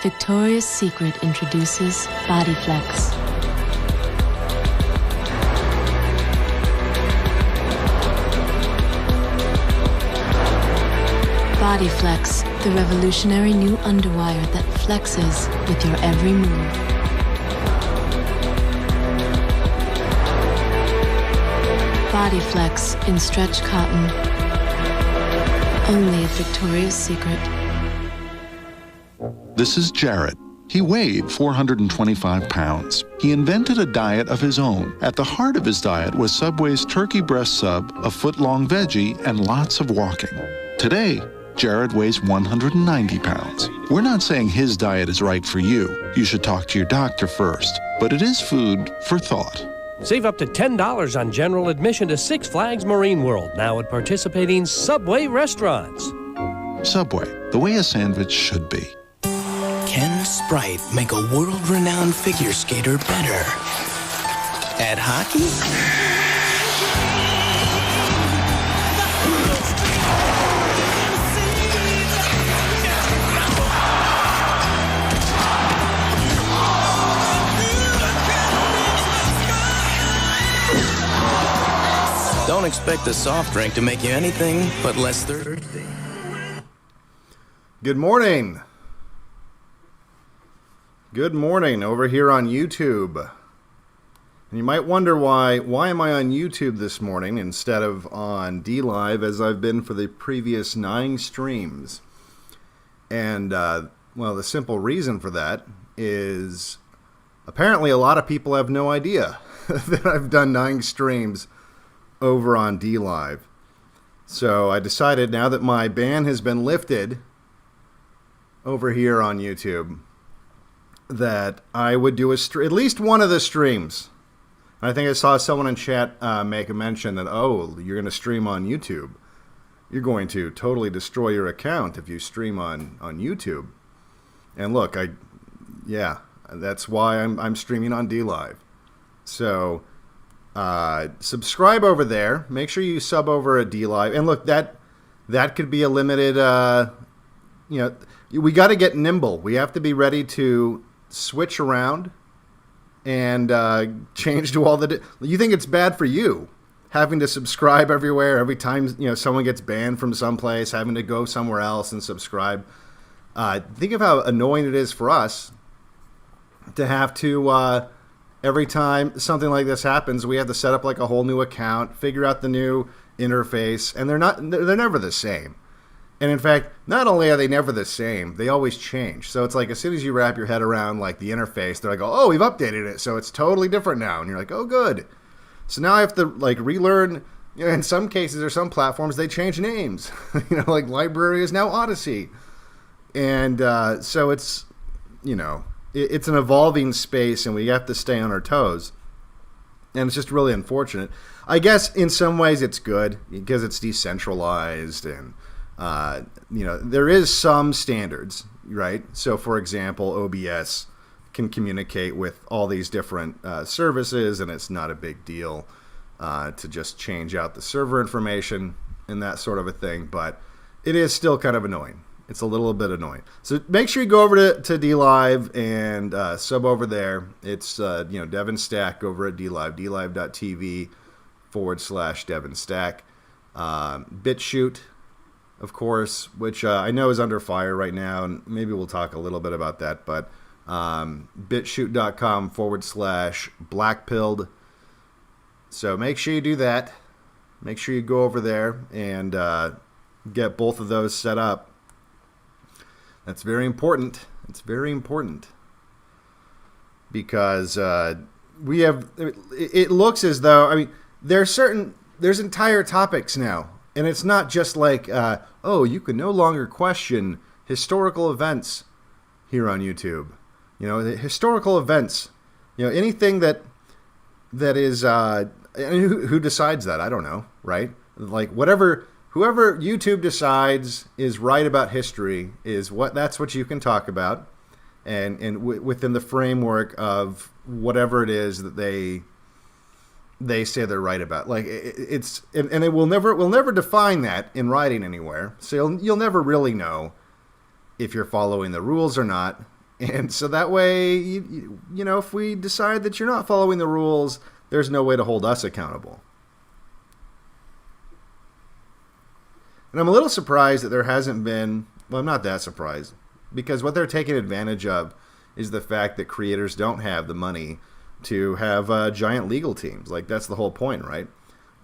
Victoria's Secret introduces Body Flex. Body Flex, the revolutionary new underwire that flexes with your every move. Body Flex in stretch cotton. Only at Victoria's Secret. This is Jared. He weighed 425 pounds. He invented a diet of his own. At the heart of his diet was Subway's turkey breast sub, a foot-long veggie, and lots of walking. Today, Jared weighs 190 pounds. We're not saying his diet is right for you. You should talk to your doctor first. But it is food for thought. Save up to $10 on general admission to Six Flags Marine World, now at participating Subway restaurants. Subway, the way a sandwich should be. Can Sprite make a world-renowned figure skater better at hockey? Don't expect a soft drink to make you anything but less thirsty. Good morning. Good morning over here on YouTube. And you might wonder why am I on YouTube this morning instead of on DLive as I've been for the previous 9 streams. And, well, the simple reason for that is apparently a lot of people have no idea that I've done 9 streams over on DLive. So I decided now that my ban has been lifted over here on YouTube that I would do at least one of the streams. I think I saw someone in chat make a mention that, oh, you're going to stream on YouTube. You're going to totally destroy your account if you stream on YouTube. And look, yeah, that's why I'm streaming on DLive. So subscribe over there. Make sure you sub over at DLive. And look, that could be a limited, we got to get nimble. We have to be ready to switch around and change to all the... You think it's bad for you having to subscribe everywhere every time someone gets banned from someplace, having to go somewhere else and subscribe. Think of how annoying it is for us to have to... every time something like this happens, we have to set up like a whole new account, figure out the new interface, and they're never the same. And in fact, not only are they never the same, they always change. So it's like as soon as you wrap your head around like the interface, they're like, oh, we've updated it, so it's totally different now. And you're like, oh, good. So now I have to like relearn. In some cases or some platforms, they change names. Like Library is now Odyssey. And so it's, it's an evolving space, and we have to stay on our toes. And it's just really unfortunate. I guess in some ways it's good because it's decentralized and, there is some standards, right? So, for example, OBS can communicate with all these different services, and it's not a big deal to just change out the server information and that sort of a thing. But it is still kind of annoying. It's a little bit annoying. So make sure you go over to DLive and sub over there. It's, Devin Stack over at DLive, dlive.tv/Devin Stack. BitChute, of course, which I know is under fire right now, and maybe we'll talk a little bit about that, but bitchute.com/blackpilled. So make sure you do that. Make sure you go over there and get both of those set up. That's very important. It's very important because it looks as though, there's entire topics now, and it's not just like, you can no longer question historical events here on YouTube. The historical events, anything that is, and who decides that? I don't know, right? Like whoever YouTube decides is right about history that's what you can talk about, and within the framework of whatever it is that they say they're right about. Like and it will never define that in writing anywhere. So you'll never really know if you're following the rules or not. And so that way, if we decide that you're not following the rules, there's no way to hold us accountable. And I'm a little surprised that there hasn't been, well, I'm not that surprised, because what they're taking advantage of is the fact that creators don't have the money to have giant legal teams. Like, that's the whole point, right?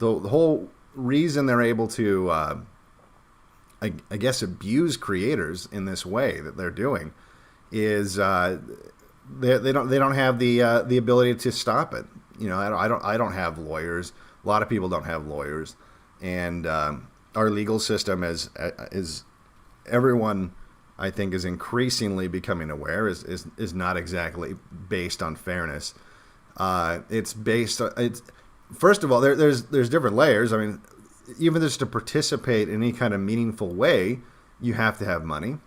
The whole reason they're able to, I guess, abuse creators in this way that they're doing is they don't have the ability to stop it. I don't have lawyers. A lot of people don't have lawyers, and our legal system is everyone, I think, is increasingly becoming aware is not exactly based on fairness. It's based on, first of all, there's different layers. I mean, even just to participate in any kind of meaningful way, you have to have money.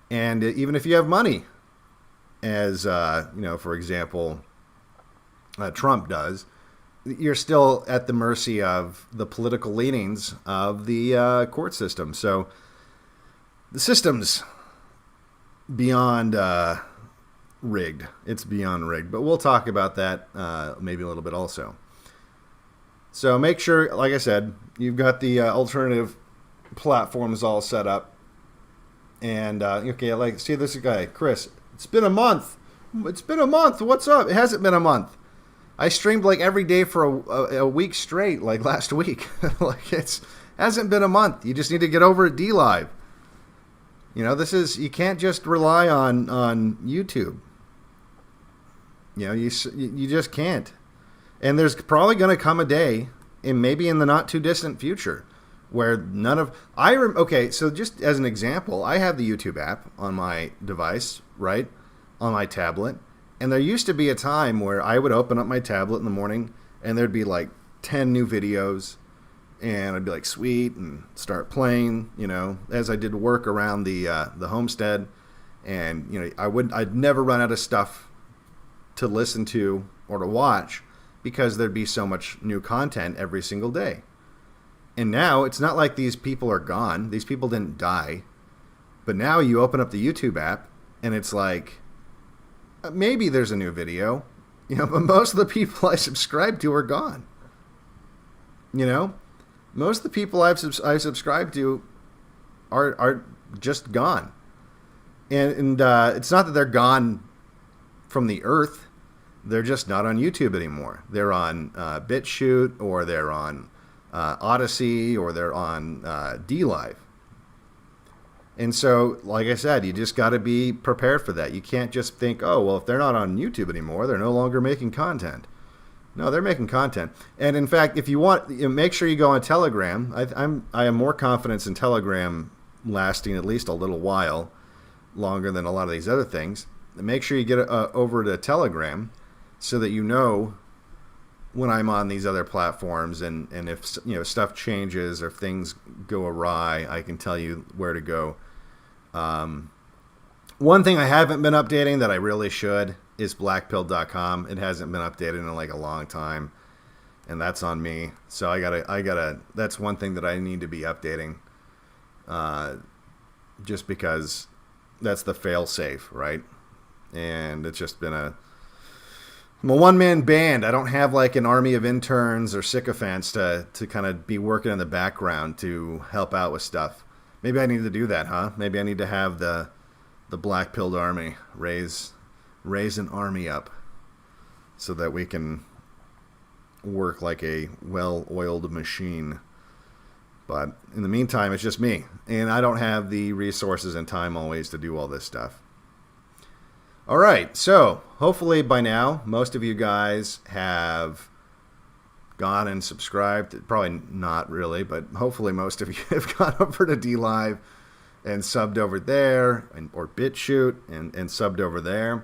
And even if you have money, as for example, Trump does, you're still at the mercy of the political leanings of the court system. So the system's beyond rigged. It's beyond rigged. But we'll talk about that maybe a little bit also. So make sure, like I said, you've got the alternative platforms all set up. And, see this guy, Chris. It's been a month. What's up? It hasn't been a month. I streamed like every day for a week straight, like last week. Like hasn't been a month. You just need to get over at DLive. You can't just rely on YouTube. You just can't. And there's probably going to come a day, and maybe in the not too distant future, where none of so just as an example, I have the YouTube app on my device, right, on my tablet, and there used to be a time where I would open up my tablet in the morning and there'd be like 10 new videos, and I'd be like, sweet, and start playing, as I did work around the homestead, and I'd never run out of stuff to listen to or to watch because there'd be so much new content every single day. And now it's not like these people are gone. These people didn't die. But now you open up the YouTube app and it's like, maybe there's a new video, but most of the people I subscribe to are gone. Most of the people I subscribe to are just gone. And it's not that they're gone from the earth. They're just not on YouTube anymore. They're on BitChute, or they're on Odyssey, or they're on DLive. And so, like I said, you just got to be prepared for that. You can't just think, oh, well, if they're not on YouTube anymore, they're no longer making content. No, they're making content. And in fact, if you want, make sure you go on Telegram. I have more confidence in Telegram lasting at least a little while, longer than a lot of these other things. Make sure you get over to Telegram so that when I'm on these other platforms, and if stuff changes or if things go awry, I can tell you where to go. One thing I haven't been updating that I really should is blackpill.com. It hasn't been updated in like a long time, and that's on me. So I gotta that's one thing that I need to be updating, just because that's the fail safe, right? And it's just been I'm a one-man band. I don't have like an army of interns or sycophants to kind of be working in the background to help out with stuff. Maybe I need to do that, huh? Maybe I need to have the black-pilled army raise an army up so that we can work like a well-oiled machine. But in the meantime, it's just me. And I don't have the resources and time always to do all this stuff. All right, so hopefully by now, most of you guys have gone and subscribed. Probably not really, but hopefully most of you have gone over to DLive and subbed over there, or BitChute and subbed over there.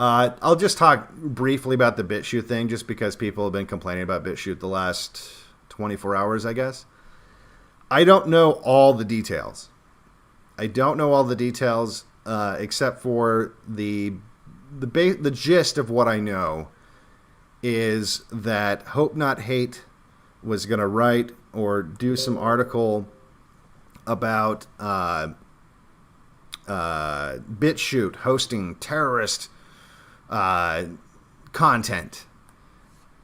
I'll just talk briefly about the BitChute thing, just because people have been complaining about BitChute the last 24 hours, I guess. I don't know all the details. Except for the gist of what I know is that Hope Not Hate was going to write or do some article about BitChute hosting terrorist content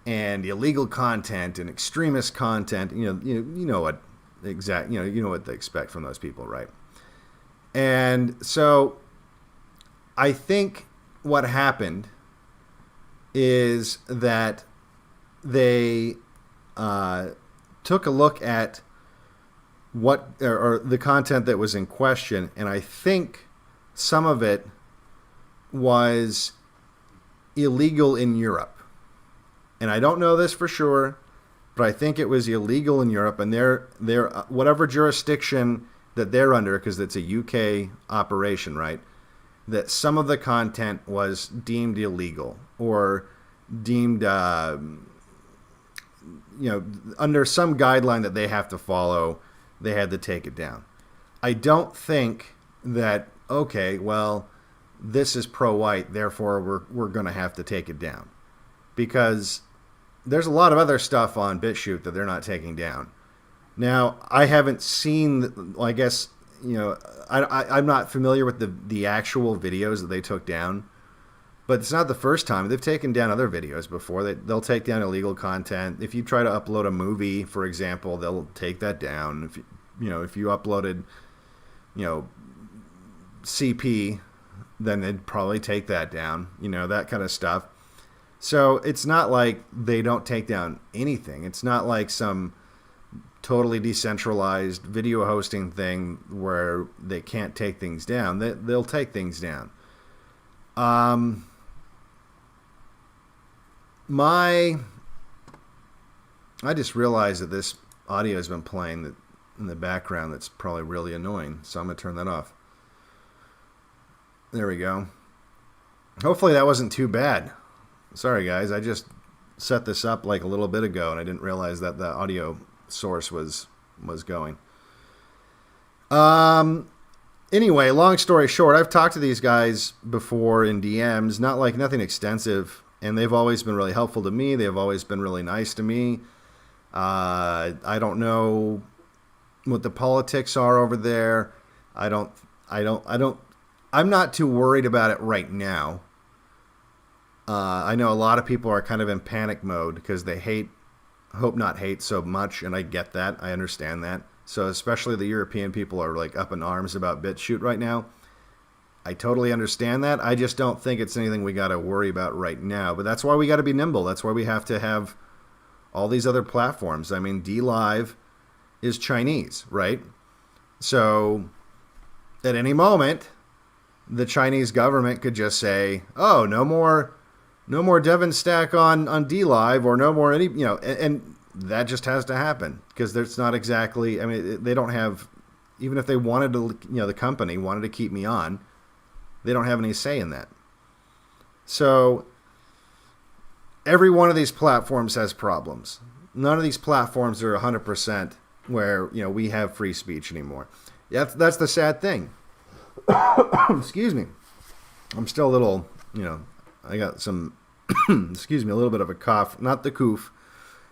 and illegal content and extremist content. You know what they expect from those people, right? And so I think what happened is that they took a look at what or the content that was in question, and I think some of it was illegal in Europe. And I don't know this for sure, but I think it was illegal in Europe, and their whatever jurisdiction that they're under, because it's a UK operation, right? That some of the content was deemed illegal or deemed, under some guideline that they have to follow, they had to take it down. I don't think that, okay, well, this is pro-white, therefore we're going to have to take it down. Because there's a lot of other stuff on BitChute that they're not taking down. Now, I haven't seen, I guess, I'm not familiar with the actual videos that they took down, but it's not the first time. They've taken down other videos before. They'll take down illegal content. If you try to upload a movie, for example, they'll take that down. If you uploaded, CP, then they'd probably take that down, that kind of stuff. So it's not like they don't take down anything. It's not like some totally decentralized video hosting thing where they can't take things down. They'll take things down. I just realized that this audio has been playing in the background. That's probably really annoying, so I'm going to turn that off. There we go. Hopefully that wasn't too bad. Sorry, guys. I just set this up like a little bit ago, and I didn't realize that the audio source was going. Anyway, long story short, I've talked to these guys before in DMs, nothing extensive, and they've always been really helpful to me. They've always been really nice to me. I don't know what the politics are over there. I'm not too worried about it right now. I know a lot of people are kind of in panic mode because they Hope Not Hate so much, and I get that. I understand that. So especially the European people are like up in arms about BitChute right now. I totally understand that. I just don't think it's anything we got to worry about right now. But that's why we got to be nimble. That's why we have to have all these other platforms. I mean, DLive is Chinese, right? So at any moment, the Chinese government could just say, "Oh, no more Devon Stack on DLive, or no more any," and that just has to happen because there's not exactly. I mean, they don't have, even if they wanted to, the company wanted to keep me on, they don't have any say in that. So every one of these platforms has problems. None of these platforms are 100% where we have free speech anymore. That's the sad thing. Excuse me. I'm still a little, I got some, excuse me, a little bit of a cough. Not the coof,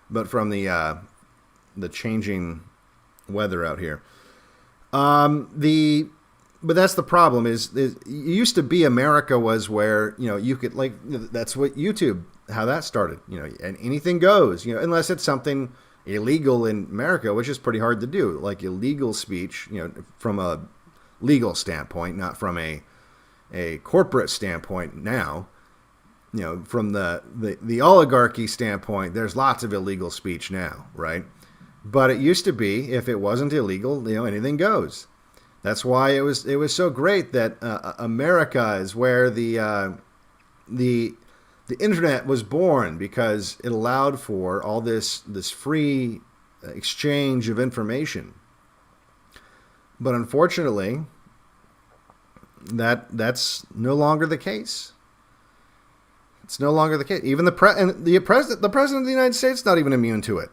but from the changing weather out here. But that's the problem is it used to be America was where, you could that's what YouTube, how that started, and anything goes, unless it's something illegal in America, which is pretty hard to do, like illegal speech, from a legal standpoint, not from a corporate standpoint now. From the oligarchy standpoint, there's lots of illegal speech now, right? But it used to be, if it wasn't illegal, anything goes. That's why it was so great that America is where the internet was born, because it allowed for all this free exchange of information. But unfortunately, that's no longer the case. It's no longer the case. Even the president of the United States is not even immune to it.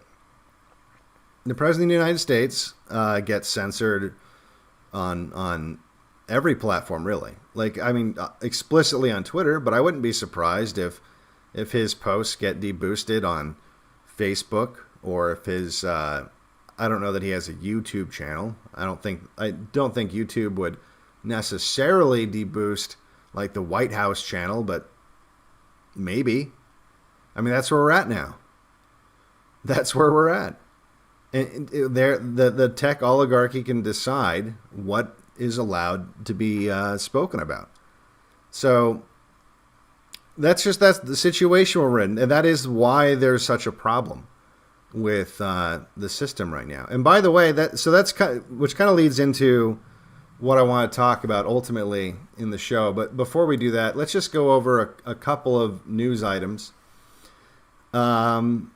The president of the United States gets censored on every platform, really. Like, I mean, explicitly on Twitter, but I wouldn't be surprised if his posts get deboosted on Facebook, or if his I don't know that he has a YouTube channel. I don't think YouTube would necessarily deboost like the White House channel, but maybe. I mean, that's where we're at now. That's where we're at. And the tech oligarchy can decide what is allowed to be spoken about. So that's the situation we're in, and that is why there's such a problem with the system right now. And by the way, which kind of leads into what I want to talk about ultimately in the show. But before we do that, let's just go over a couple of news items. In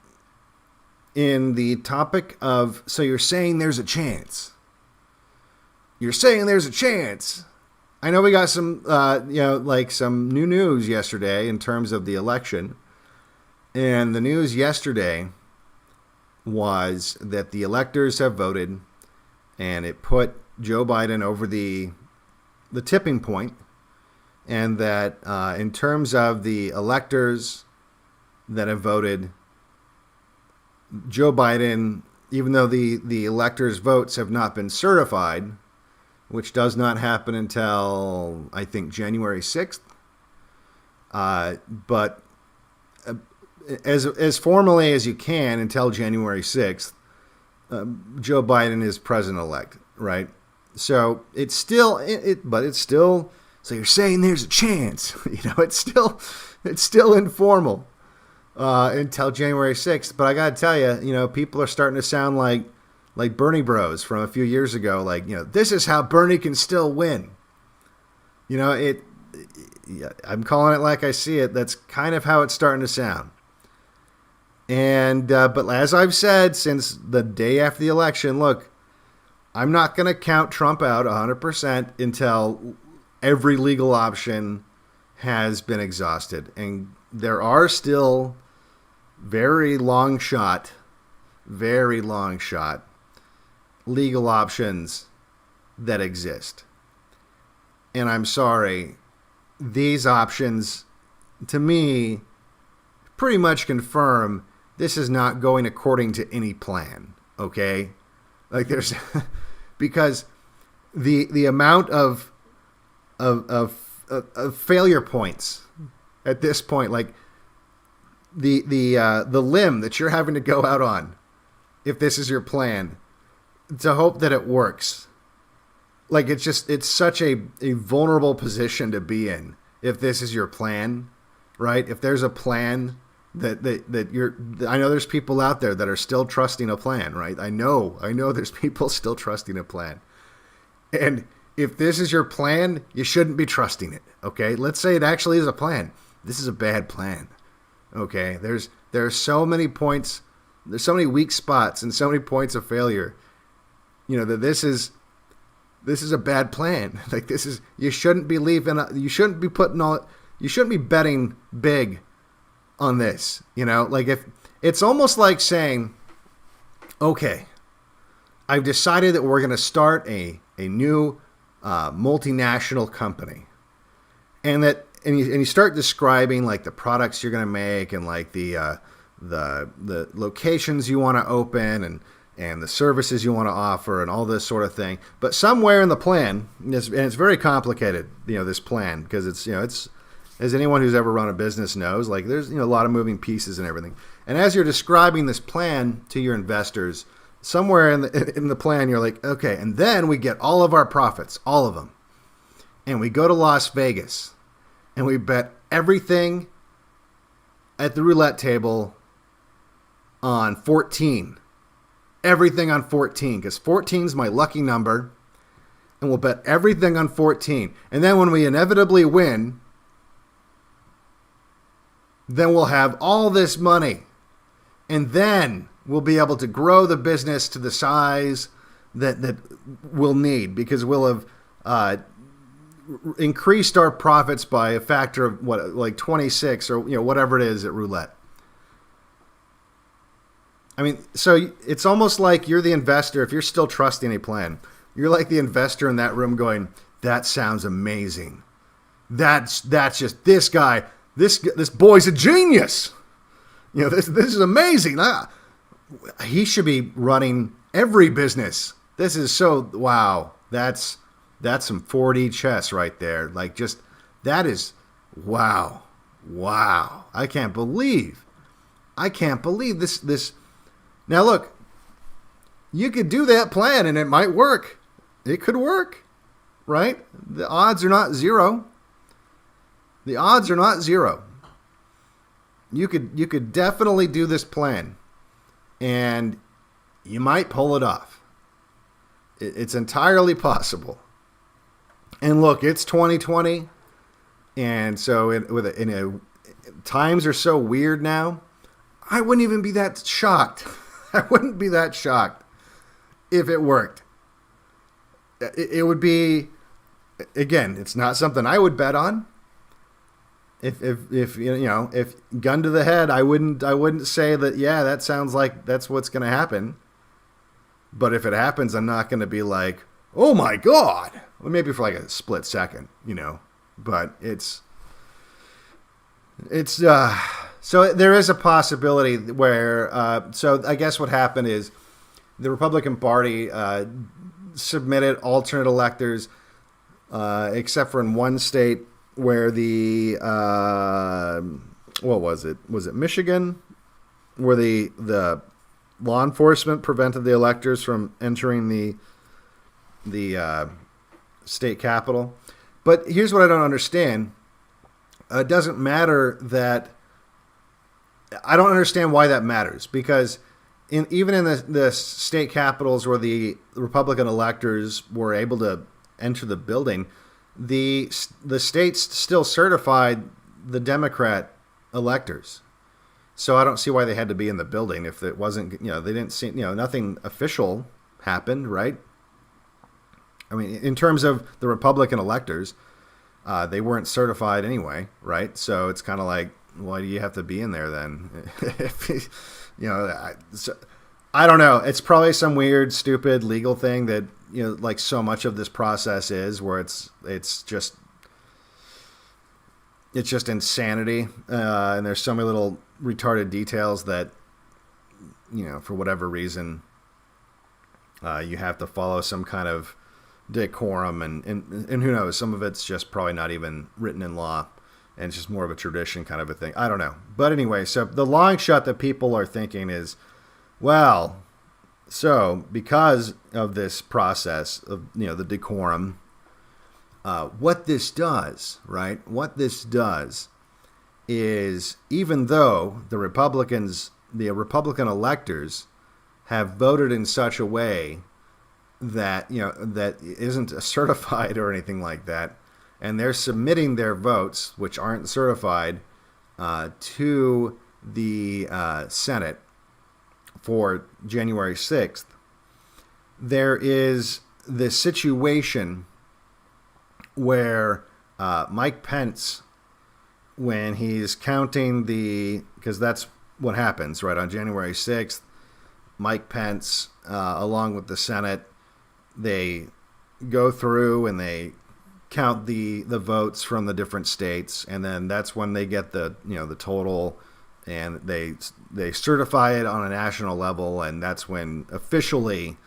the topic of, so you're saying there's a chance. You're saying there's a chance. I know we got some, some new news yesterday in terms of the election. And the news yesterday was that the electors have voted, and it put Joe Biden over the tipping point, and that in terms of the electors that have voted, Joe Biden, even though the electors' votes have not been certified, which does not happen until, I think, January 6th, but as formally as you can until January 6th, Joe Biden is president-elect, right? So it's still, so you're saying there's a chance, it's still informal until January 6th. But I got to tell you, people are starting to sound like Bernie bros from a few years ago. Like, this is how Bernie can still win. I'm calling it like I see it. That's kind of how it's starting to sound. And but as I've said since the day after the election, look, I'm not going to count Trump out 100% until every legal option has been exhausted. And there are still very long shot legal options that exist. And I'm sorry, these options, to me, pretty much confirm this is not going according to any plan, okay? Like, there's because the amount of failure points at this point, like the limb that you're having to go out on, if this is your plan, to hope that it works. Like, it's such a vulnerable position to be in if this is your plan, right? If there's a plan that you're, I know there's people out there that are still trusting a plan, right? I know there's people still trusting a plan. And if this is your plan, you shouldn't be trusting it, okay? Let's say it actually is a plan. This is a bad plan, okay? There are so many points, there's so many weak spots and so many points of failure, that this is a bad plan. Like, you shouldn't be you shouldn't be betting big on this, like, if it's almost like saying, okay, I've decided that we're going to start a new multinational company, and you start describing like the products you're going to make, and like the locations you want to open, and the services you want to offer, and all this sort of thing. But somewhere in the plan, and it's very complicated, this plan, because it's as anyone who's ever run a business knows, like, there's a lot of moving pieces and everything. And as you're describing this plan to your investors, somewhere in the plan, you're like, okay, and then we get all of our profits, all of them, and we go to Las Vegas, and we bet everything at the roulette table on 14. Everything on 14, because 14 is my lucky number, and we'll bet everything on 14. And then when we inevitably win, then we'll have all this money, and then we'll be able to grow the business to the size that we'll need, because we'll increased our profits by a factor of like 26 or whatever it is at roulette. I mean, so it's almost like you're the investor. If you're still trusting a plan, you're like the investor in that room going, that sounds amazing. That's just this guy. This boy's a genius. This is amazing. He should be running every business. This is so, wow. That's some 4D chess right there. Like, just, that is, wow. I can't believe this. Now look, you could do that plan and it might work. It could work, right? The odds are not zero. You could definitely do this plan and you might pull it off. It's entirely possible. And look, it's 2020. And so times are so weird now. I wouldn't even be that shocked. I wouldn't be that shocked if it worked. It would be, again, it's not something I would bet on. If gun to the head, I wouldn't say that, yeah, that sounds like that's what's going to happen. But if it happens, I'm not going to be like, oh my God. Well, maybe for like a split second, but so there is a possibility where, so I guess what happened is the Republican Party submitted alternate electors, except for in one state where what was it? Was it Michigan? Where the law enforcement prevented the electors from entering the state capitol. But here's what I don't understand. It doesn't matter that. I don't understand why that matters, because even in the state capitals where the Republican electors were able to enter the building, the states still certified the Democrat electors. So I don't see why they had to be in the building if it wasn't, they didn't see, nothing official happened, right? I mean, in terms of the Republican electors, they weren't certified anyway, right? So it's kind of like, why do you have to be in there then? I don't know. It's probably some weird, stupid legal thing that, like so much of this process is, where it's just insanity. And there's so many little retarded details that, for whatever reason, you have to follow some kind of decorum and who knows, some of it's just probably not even written in law. And it's just more of a tradition kind of a thing. I don't know. But anyway, so the long shot that people are thinking is, well, so because of this process of, the decorum, what this does, right? What this does is, even though the Republican electors have voted in such a way that, that isn't certified or anything like that, and they're submitting their votes, which aren't certified, to the Senate for January 6th, there is this situation where Mike Pence, when he's counting because that's what happens, right, on January 6th, Mike Pence, along with the Senate, they go through and they count the votes from the different states, and then that's when they get the total, and they certify it on a national level, and that's when officially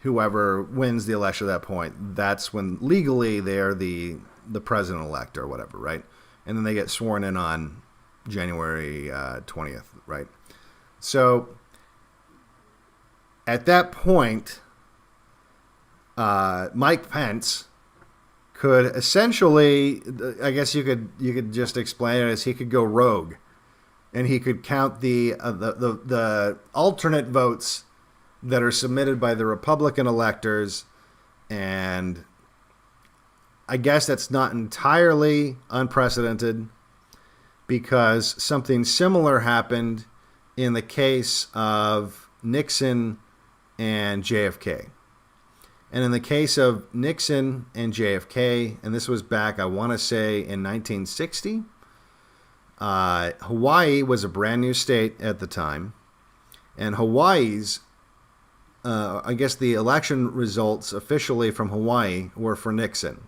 whoever wins the election at that point, that's when legally they're the president-elect or whatever, right? And then they get sworn in on January 20th, right? So at that point, Mike Pence could essentially, I guess you could just explain it as he could go rogue, and he could count the alternate votes that are submitted by the Republican electors, and I guess that's not entirely unprecedented, because something similar happened in the case of Nixon and JFK. And in the case of Nixon and JFK, and this was back, I want to say, in 1960, Hawaii was a brand new state at the time. And Hawaii's, I guess the election results officially from Hawaii were for Nixon.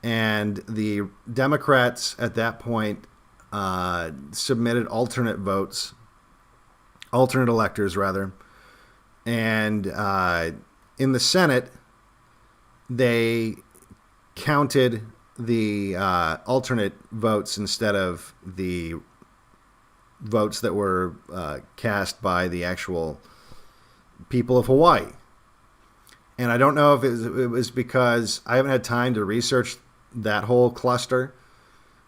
And the Democrats at that point submitted alternate electors rather. And in the Senate, they counted the alternate votes instead of the votes that were cast by the actual people of Hawaii. And I don't know if it was because I haven't had time to research that whole cluster.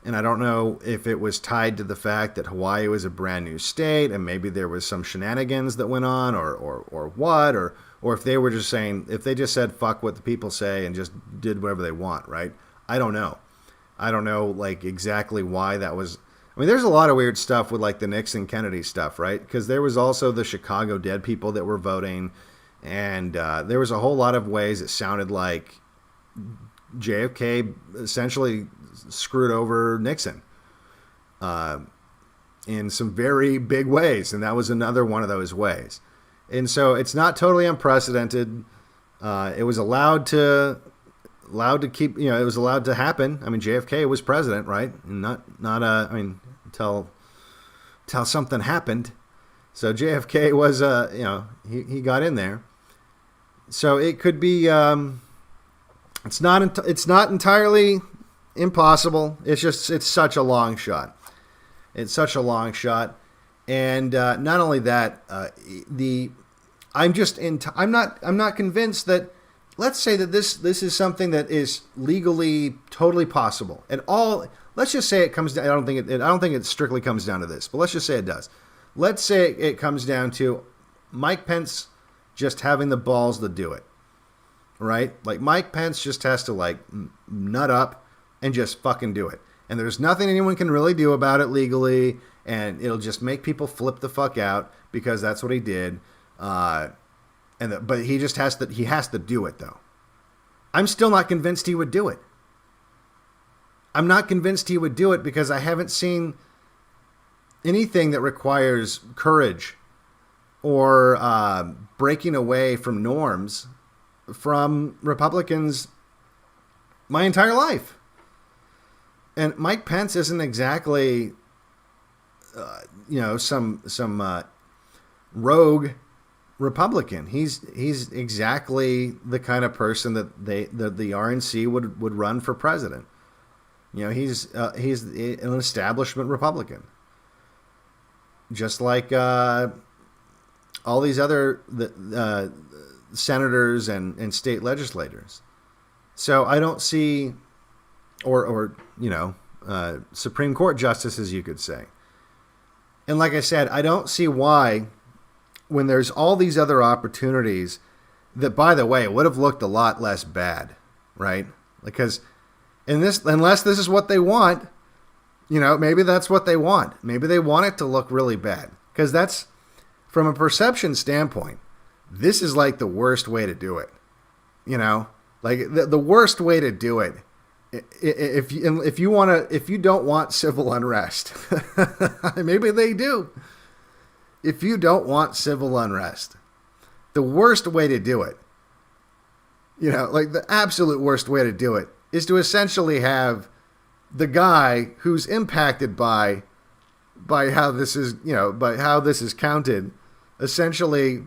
And I don't know if it was tied to the fact that Hawaii was a brand new state and maybe there was some shenanigans that went on or what, or if they were just saying, if they just said, fuck what the people say and just did whatever they want, right? I don't know. I don't know like exactly why that was. I mean, there's a lot of weird stuff with like the Nixon Kennedy stuff, right? Because there was also the Chicago dead people that were voting. And there was a whole lot of ways it sounded like JFK essentially screwed over Nixon in some very big ways. And that was another one of those ways. And so it's not totally unprecedented. It was allowed to keep, it was allowed to happen. I mean, JFK was president, right? And until something happened. So JFK was, he got in there. So it could be, it's not entirely impossible. It's such a long shot. It's such a long shot. And not only that, I'm not convinced that, let's say that this is something that is legally totally possible. And let's just say it comes down, I don't think it strictly comes down to this, but let's just say it does. Let's say it comes down to Mike Pence just having the balls to do it, right? Like Mike Pence just has to like nut up and just fucking do it. And there's nothing anyone can really do about it legally. And it'll just make people flip the fuck out because that's what he did. But he just has to do it though. I'm still not convinced he would do it. I'm not convinced he would do it because I haven't seen anything that requires courage or breaking away from norms from Republicans my entire life. And Mike Pence isn't exactly, some rogue Republican. He's exactly the kind of person that the RNC would run for president. He's an establishment Republican, just like all these other senators and state legislators. So I don't see, or Supreme Court justices, you could say. And like I said, I don't see why, when there's all these other opportunities that, by the way, would have looked a lot less bad, right? Because unless this is what they want, maybe that's what they want. Maybe they want it to look really bad. Because that's, from a perception standpoint, this is like the worst way to do it. Like the worst way to do it. If you don't want civil unrest, maybe they do. If you don't want civil unrest, the worst way to do it, like the absolute worst way to do it, is to essentially have the guy who's impacted by how this is, by how this is counted, essentially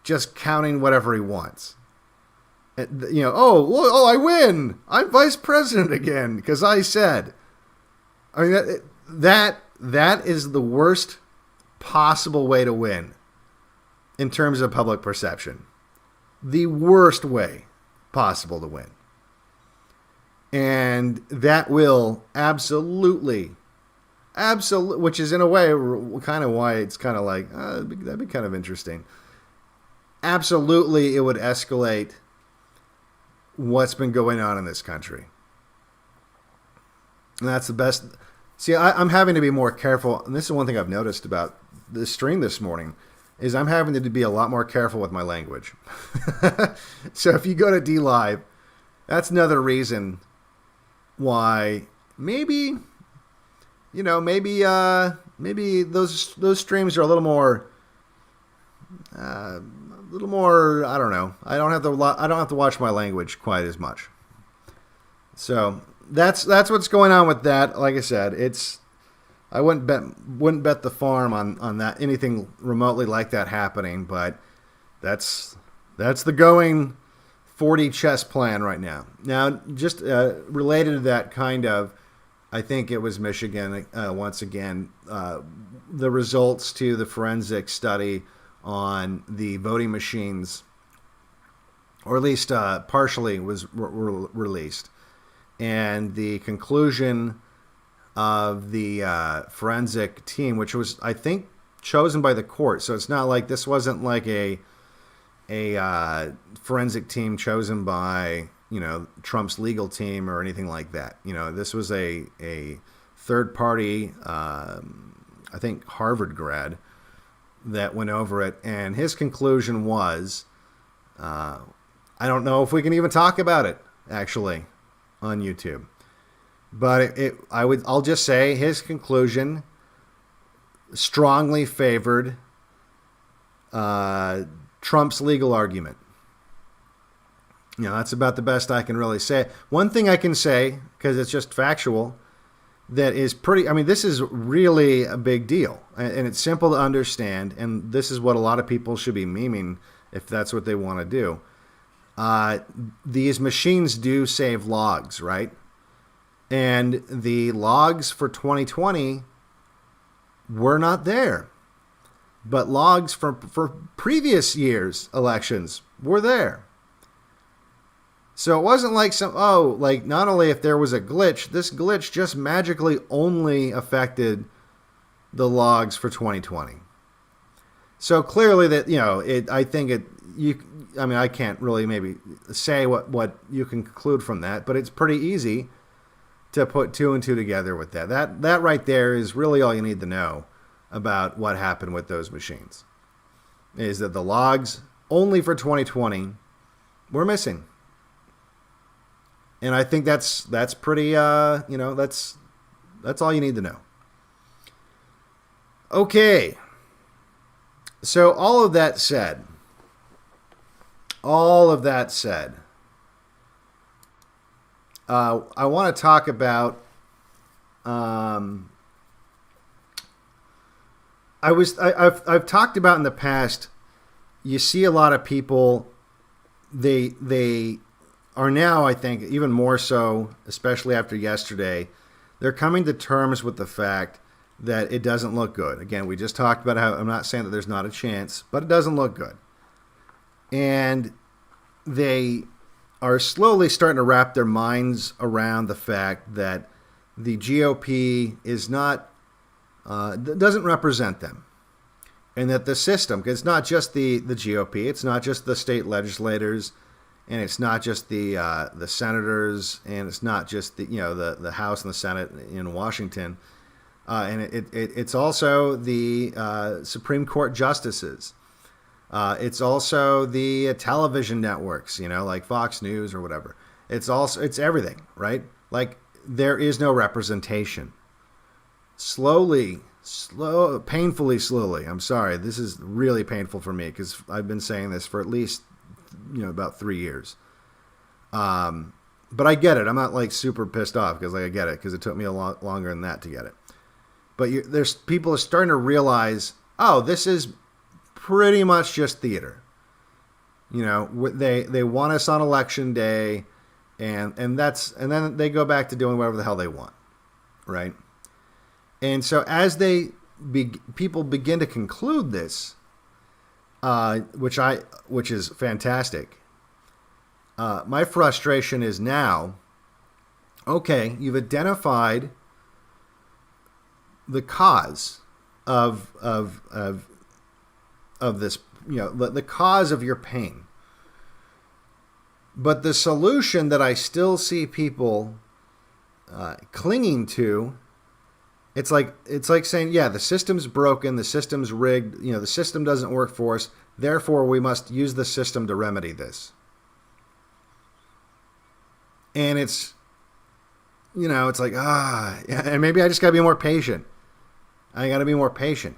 just counting whatever he wants. I win. I'm vice president again because I said. I mean, that is the worst possible way to win in terms of public perception. The worst way possible to win. And that will absolutely, which is in a way kind of why it's kind of like, that'd be kind of interesting. Absolutely, it would escalate what's been going on in this country. And that's the best. See, I'm having to be more careful. And this is one thing I've noticed about this stream this morning. is I'm having to be a lot more careful with my language. So if you go to DLive, that's another reason why maybe those streams are a little more, I don't know. I don't have to watch my language quite as much. So that's what's going on with that. Like I said, I wouldn't bet the farm on that, anything remotely like that happening, but that's the going 40 chess plan right now. Now, just related to that, kind of, I think it was Michigan once again. The results to the forensic study on the voting machines, or at least partially, was released, and the conclusion of the forensic team, which was, I think, chosen by the court. So it's not like this wasn't like a forensic team chosen by, Trump's legal team or anything like that. This was a third party, I think Harvard grad, that went over it, and his conclusion was, I don't know if we can even talk about it actually on YouTube. But I'll just say his conclusion strongly favored Trump's legal argument. That's about the best I can really say. One thing I can say, because it's just factual, that is this is really a big deal. And it's simple to understand. And this is what a lot of people should be memeing if that's what they want to do. These machines do save logs, right? And the logs for 2020 were not there. But logs for previous years' elections were there. So it wasn't like not only if there was a glitch, this glitch just magically only affected the logs for 2020. So clearly that, I can't really maybe say what you can conclude from that, but it's pretty easy to put two and two together with that. That right there is really all you need to know about what happened with those machines. Is that the logs only for 2020 were missing. And I think that's pretty that's all you need to know. Okay. So all of that said, I want to talk about. I've talked about in the past. You see a lot of people. They are now, I think, even more so, especially after yesterday. They're coming to terms with the fact that it doesn't look good. Again, we just talked about how I'm not saying that there's not a chance, but it doesn't look good. And they are slowly starting to wrap their minds around the fact that the GOP is not, doesn't represent them. And that the system, because it's not just the GOP, it's not just the state legislators, and it's not just the senators, and it's not just the House and the Senate in Washington, and it's also the Supreme Court justices. It's also the television networks, like Fox News or whatever. It's everything, right? Like, there is no representation. Painfully slowly. I'm sorry. This is really painful for me because I've been saying this for at least, about 3 years. But I get it. I'm not like super pissed off because I get it because it took me a lot longer than that to get it. But there's people are starting to realize, oh, this is pretty much just theater. They want us on election day, and then they go back to doing whatever the hell they want, right? And so as people begin to conclude this, which is fantastic. My frustration is now, okay, you've identified the cause of this, the cause of your pain. But the solution that I still see people clinging to It's like saying, yeah, the system's broken, the system's rigged, the system doesn't work for us, therefore we must use the system to remedy this. And it's, it's like, and maybe I just got to be more patient. I got to be more patient.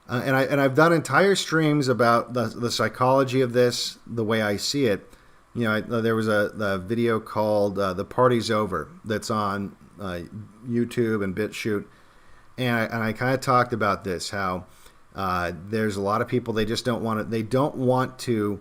And I've done entire streams about the psychology of this, the way I see it. There was a video called "The Party's Over" that's on YouTube and BitChute, and I kind of talked about this, how there's a lot of people, they just don't want to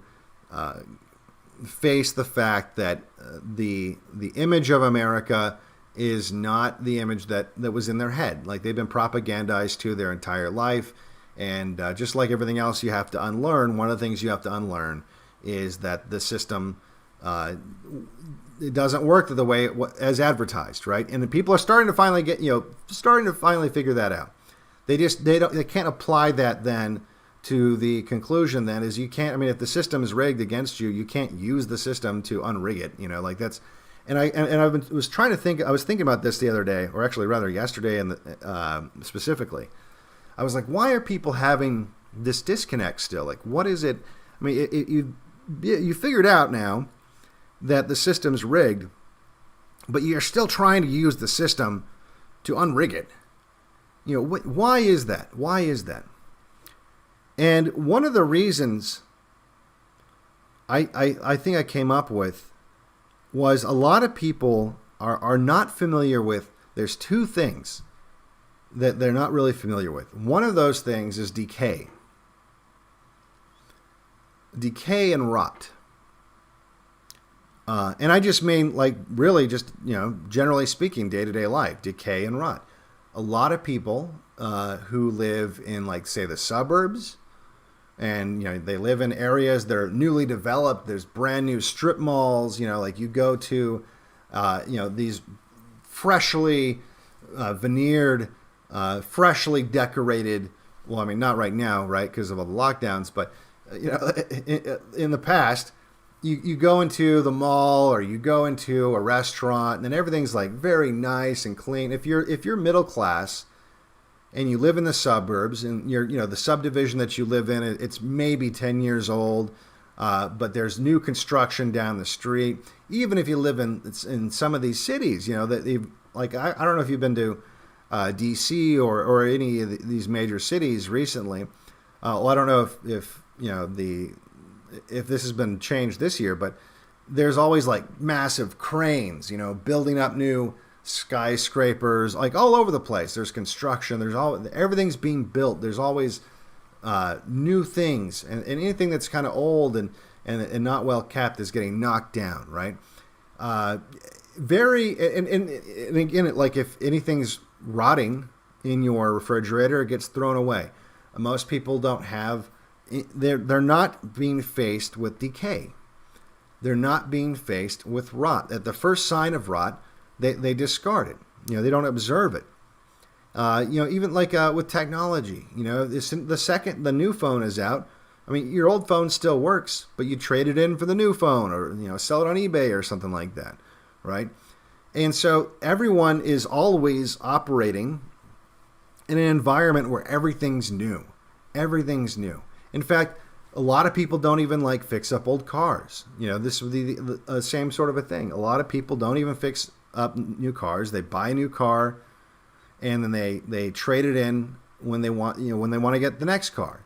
face the fact that the image of America is not the image that was in their head. Like, they've been propagandized to their entire life, and just like everything else you have to unlearn, one of the things you have to unlearn is that the system it doesn't work the way as advertised, right? And the people are starting to finally figure that out. They can't apply that then to the conclusion then is you can't, if the system is rigged against you, you can't use the system to unrig it, like that's, and I was trying to think, I was thinking about this the other day, or actually rather yesterday, and specifically, I was like, why are people having this disconnect still? Like, what is it? You figured out now that the system's rigged, but you're still trying to use the system to unrig it. Why is that? Why is that? And one of the reasons I think I came up with was a lot of people are not familiar with, there's two things that they're not really familiar with. One of those things is decay. Decay and rot. And I just mean, like, really just, generally speaking, day-to-day life, decay and rot. A lot of people who live in, like, say, the suburbs, and, they live in areas that are newly developed. There's brand new strip malls, like you go to, these freshly veneered, freshly decorated, well, not right now, right, because of all the lockdowns, but, in the past, you go into the mall or you go into a restaurant and then everything's like very nice and clean. If you're middle class and you live in the suburbs and the subdivision that you live in, it's maybe 10 years old, but there's new construction down the street. Even if you live in some of these cities, that like I don't know if you've been to DC or any of these major cities recently. Well, I don't know if this has been changed this year, but there's always like massive cranes, building up new skyscrapers, like all over the place. There's construction. Everything's being built. There's always new things, and anything that's kind of old and not well kept is getting knocked down, right? And again, like if anything's rotting in your refrigerator, it gets thrown away. Most people don't have. They're not being faced with decay. They're not being faced with rot. At the first sign of rot, they discard it. They don't observe it. Even like with technology, the second the new phone is out, your old phone still works, but you trade it in for the new phone, or sell it on eBay or something like that, right? And so everyone is always operating in an environment where everything's new. Everything's new. In fact, a lot of people don't even like fix up old cars. This would be the same sort of a thing. A lot of people don't even fix up new cars. They buy a new car, and then they trade it in when they want to get the next car.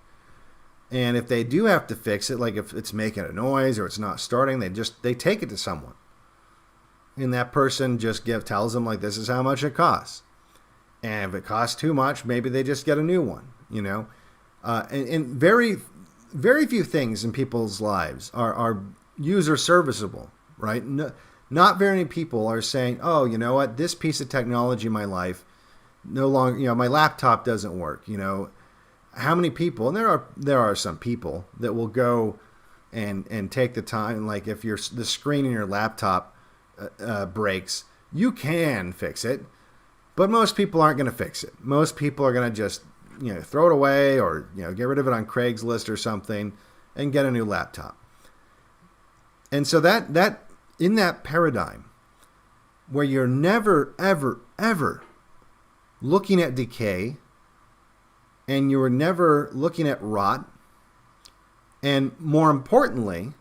And if they do have to fix it, like if it's making a noise or it's not starting, they take it to someone, and that person just tells them like, this is how much it costs. And if it costs too much, maybe they just get a new one. And very, very few things in people's lives are user serviceable, right? No, not very many people are saying, oh, you know what, this piece of technology in my life no longer, my laptop doesn't work. How many people, and there are some people that will go and take the time, like if the screen in your laptop breaks, you can fix it, but most people aren't going to fix it. Most people are going to just throw it away or, get rid of it on Craigslist or something and get a new laptop. And so that in that paradigm where you're never, ever, ever looking at decay, and you were never looking at rot, and more importantly,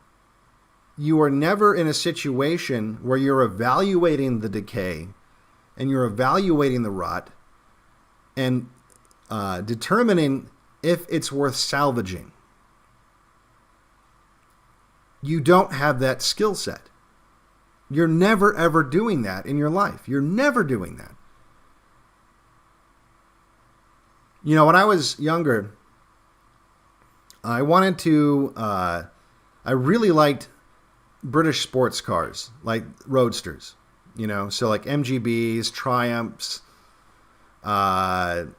you are never in a situation where you're evaluating the decay and you're evaluating the rot and determining if it's worth salvaging. You don't have that skill set. You're never, ever doing that in your life. You're never doing that. You know, when I was younger, I wanted to, I really liked British sports cars, like roadsters, you know, so like MGBs, Triumphs, Austin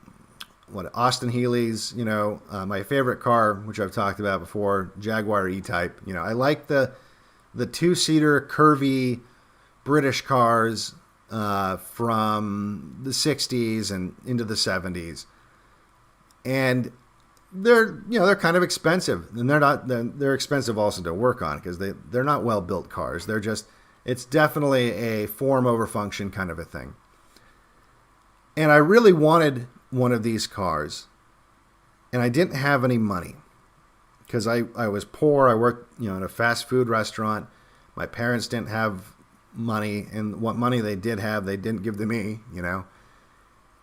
Healey's, you know, my favorite car, which I've talked about before, Jaguar E-Type. You know, I like the two-seater curvy British cars from the 60s and into the 70s. And they're kind of expensive, and they're expensive also to work on because they're not well-built cars. It's definitely a form over function kind of a thing. And I really wanted one of these cars, and I didn't have any money because I was poor. I worked, in a fast food restaurant. My parents didn't have money, and what money they did have, they didn't give to me,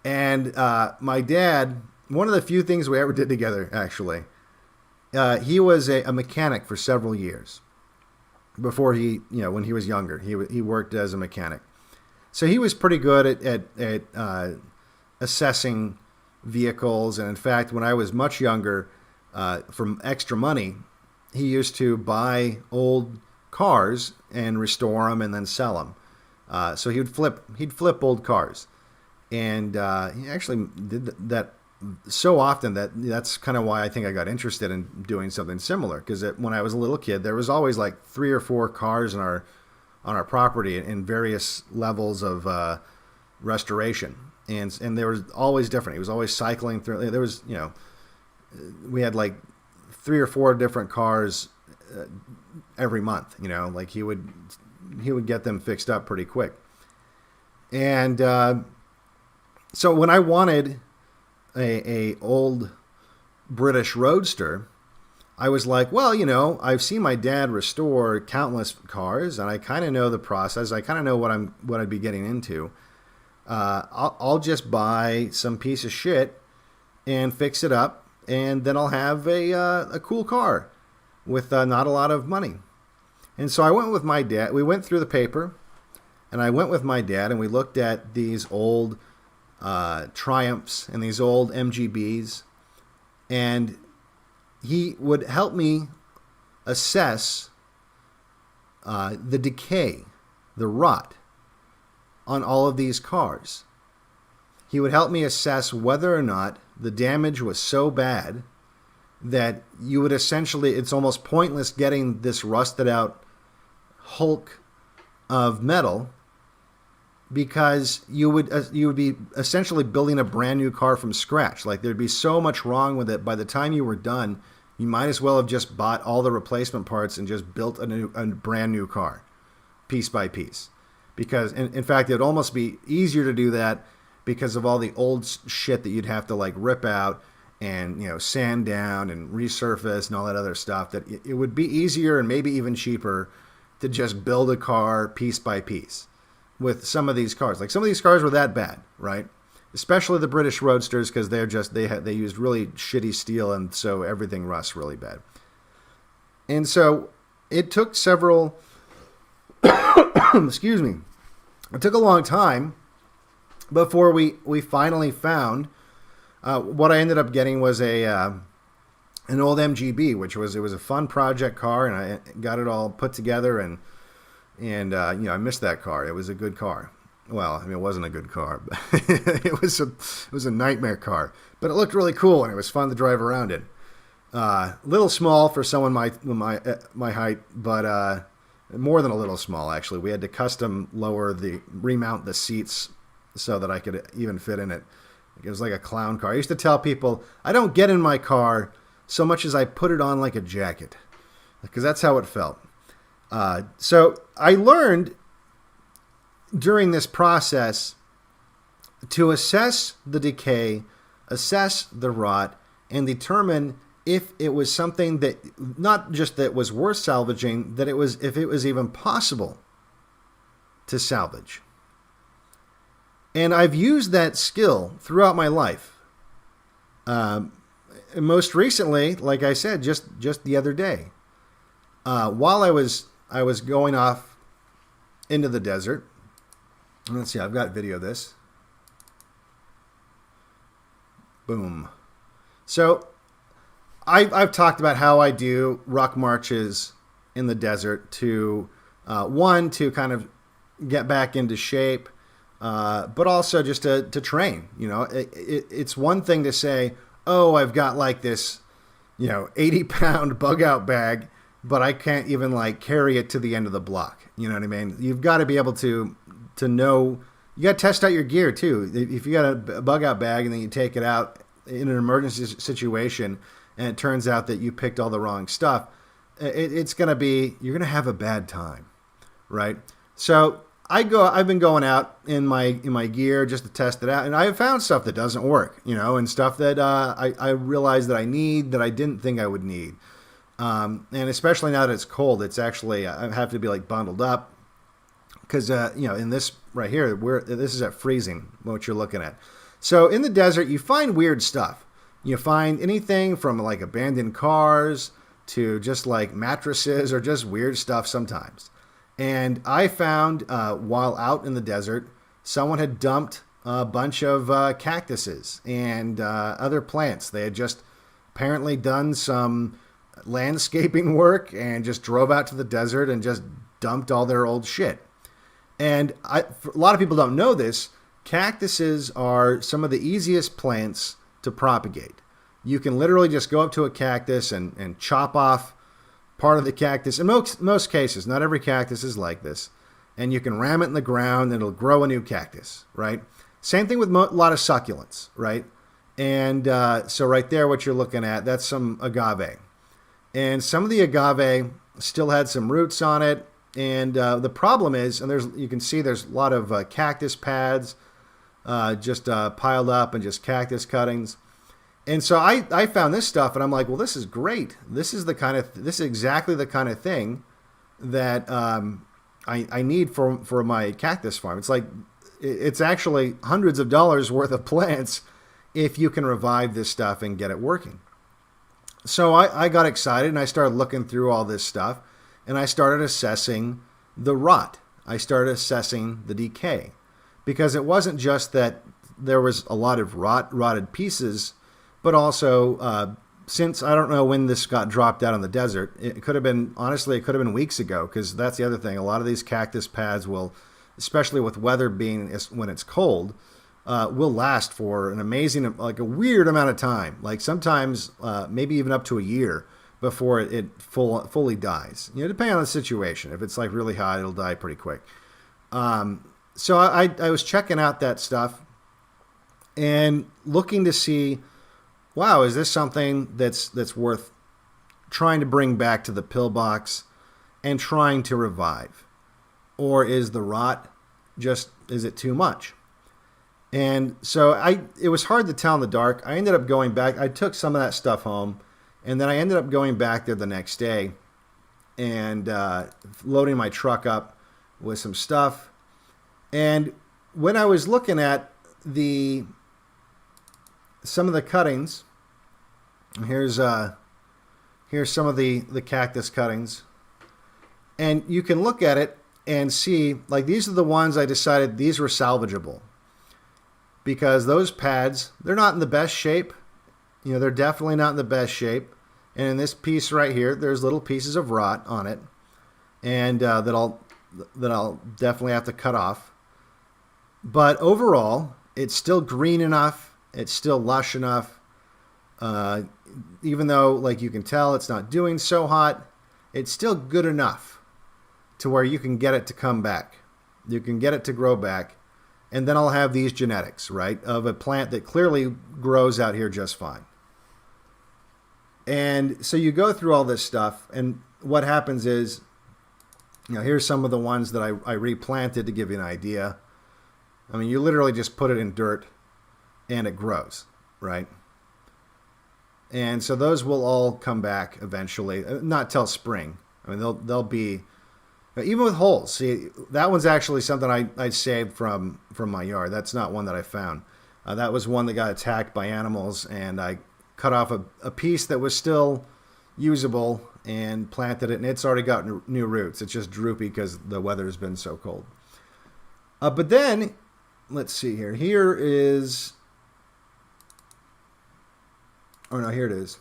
And my dad, one of the few things we ever did together, actually, he was a mechanic for several years before when he was younger. He worked as a mechanic. So he was pretty good at assessing vehicles. And in fact, when I was much younger, from extra money, he used to buy old cars and restore them and then sell them. So he'd flip old cars. And he actually did that so often that's kind of why I think I got interested in doing something similar. Because when I was a little kid, there was always like 3 or 4 cars on our property in various levels of restoration, and they were always different. He was always cycling through. There was we had like 3 or 4 different cars every month. Like he would get them fixed up pretty quick. And so when I wanted a old British roadster, I was like, well, I've seen my dad restore countless cars, and I kind of know the process. I kind of know what I'd be getting into. I'll just buy some piece of shit and fix it up, and then I'll have a cool car with not a lot of money. And so I went with my dad. We went through the paper, and I went with my dad, and we looked at these old Triumphs and these old MGBs, and he would help me assess the decay, the rot on all of these cars. He would help me assess whether or not the damage was so bad that you would essentially, it's almost pointless getting this rusted out hulk of metal, because you would be essentially building a brand new car from scratch. Like, there'd be so much wrong with it. By the time you were done, you might as well have just bought all the replacement parts and just built a brand new car, piece by piece. Because, in fact, it'd almost be easier to do that because of all the old shit that you'd have to like rip out and sand down and resurface and all that other stuff. That it would be easier and maybe even cheaper to just build a car piece by piece. With some of these cars, like some of these cars were that bad, right? Especially the British roadsters, because they used really shitty steel, and so everything rusts really bad. And so it took several, excuse me, it took a long time before we finally found what I ended up getting was an old MGB, which was a fun project car, and I got it all put together and I missed that car. It was a good car. Well, it wasn't a good car, but it was a nightmare car. But it looked really cool, and it was fun to drive around in. Little small for someone my height, but more than a little small, actually. We had to custom remount the seats so that I could even fit in it. It was like a clown car. I used to tell people, I don't get in my car so much as I put it on like a jacket, because that's how it felt. So I learned during this process to assess the decay, assess the rot, and determine if it was something that not just that was worth salvaging, that it was if it was even possible to salvage. And I've used that skill throughout my life. Most recently, like I said, just the other day, while I was going off into the desert. Let's see, I've got video of this. Boom. So I've talked about how I do ruck marches in the desert to, one, to kind of get back into shape, but also just to train. You know, it's one thing to say, oh, I've got like this, 80-pound bug out bag, but I can't even like carry it to the end of the block. You know what I mean? You've got to be able to know, you got to test out your gear too. If you got a bug out bag and then you take it out in an emergency situation and it turns out that you picked all the wrong stuff, it's going to be, you're going to have a bad time, right? So I've been going out in my gear just to test it out, and I have found stuff that doesn't work, and stuff that I realized that I need that I didn't think I would need. And especially now that it's cold, it's actually, I have to be like bundled up because, in this right here, this is at freezing, what you're looking at. So in the desert, you find weird stuff. You find anything from like abandoned cars to just like mattresses or just weird stuff sometimes. And I found while out in the desert, someone had dumped a bunch of cactuses and other plants. They had just apparently done some landscaping work and just drove out to the desert and just dumped all their old shit. And a lot of people don't know this. Cactuses are some of the easiest plants to propagate. You can literally just go up to a cactus and chop off part of the cactus. In most cases, not every cactus is like this. And you can ram it in the ground and it'll grow a new cactus, right? Same thing with a lot of succulents, right? And so right there, what you're looking at, that's some agave. And some of the agave still had some roots on it. And the problem is, and you can see there's a lot of cactus pads just piled up and just cactus cuttings. And so I found this stuff and I'm like, well, this is great. This is exactly the kind of thing that I need for my cactus farm. It's like, it's actually hundreds of dollars worth of plants if you can revive this stuff and get it working. So I got excited and I started looking through all this stuff and I started assessing the rot. I started assessing the decay because it wasn't just that there was a lot of rotted pieces, but also since I don't know when this got dropped out in the desert, it could have been weeks ago, because that's the other thing. A lot of these cactus pads will, especially with weather being when it's cold, will last for an amazing, like a weird amount of time. Like sometimes maybe even up to a year before it fully dies. Depending on the situation. If it's like really hot, it'll die pretty quick. So I was checking out that stuff and looking to see, wow, is this something that's worth trying to bring back to the pillbox and trying to revive? Or is the rot is it too much? And so it was hard to tell in the dark. I ended up going back. I took some of that stuff home, and then I ended up going back there the next day and loading my truck up with some stuff. And when I was looking at some of the cuttings, here's some of the cactus cuttings, and you can look at it and see, like, these are the ones I decided these were salvageable, because those pads, they're not in the best shape. They're definitely not in the best shape. And in this piece right here, there's little pieces of rot on it, and that I'll definitely have to cut off. But overall, it's still green enough. It's still lush enough. Even though, like, you can tell it's not doing so hot, it's still good enough to where you can get it to come back. You can get it to grow back. And then I'll have these genetics, right, of a plant that clearly grows out here just fine. And so you go through all this stuff, and what happens is, here's some of the ones that I replanted to give you an idea. I mean, you literally just put it in dirt and it grows, right? And so those will all come back eventually, not till spring. I mean, they'll be, even with holes. See, that one's actually something I saved from my yard. That's not one that I found. That was one that got attacked by animals, and I cut off a piece that was still usable and planted it, and it's already got new roots. It's just droopy because the weather's been so cold. But then, let's see here. Here is... Oh, no, here it is.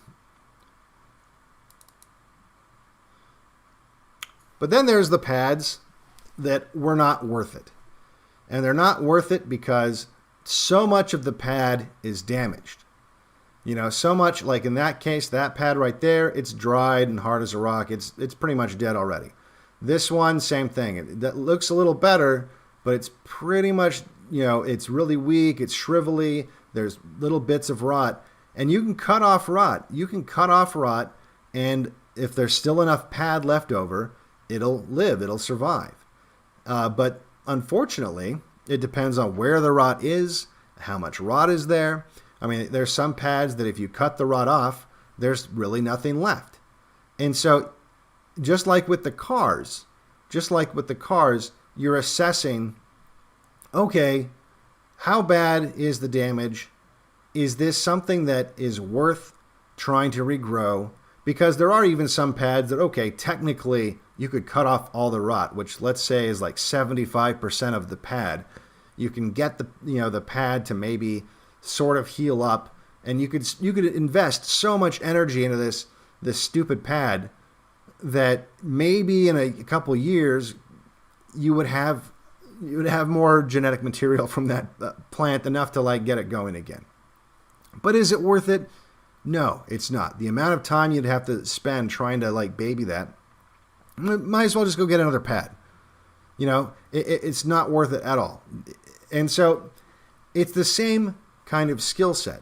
But then there's the pads that were not worth it. And they're not worth it because so much of the pad is damaged. You know, so much, like in that case, that pad right there, it's dried and hard as a rock. It's pretty much dead already. This one, same thing. That looks a little better, but it's pretty much, you know, it's really weak. It's shrivelly. There's little bits of rot. And you can cut off rot. You can cut off rot, and if there's still enough pad left over, it'll live. It'll survive. But unfortunately, it depends on where the rot is, how much rot is there. I mean, there's some pads that if you cut the rot off, there's really nothing left. And so just like with the cars, you're assessing, okay, how bad is the damage? Is this something that is worth trying to regrow? Because there are even some pads that, okay, technically you could cut off all the rot, which let's say is like 75% of the pad. You can get the pad to maybe sort of heal up, and you could invest so much energy into this stupid pad that maybe in a couple years you would have more genetic material from that plant, enough to like get it going again. But is it worth it? No, it's not. The amount of time you'd have to spend trying to like baby that, might as well just go get another pad. You know, it's not worth it at all. And so it's the same kind of skill set.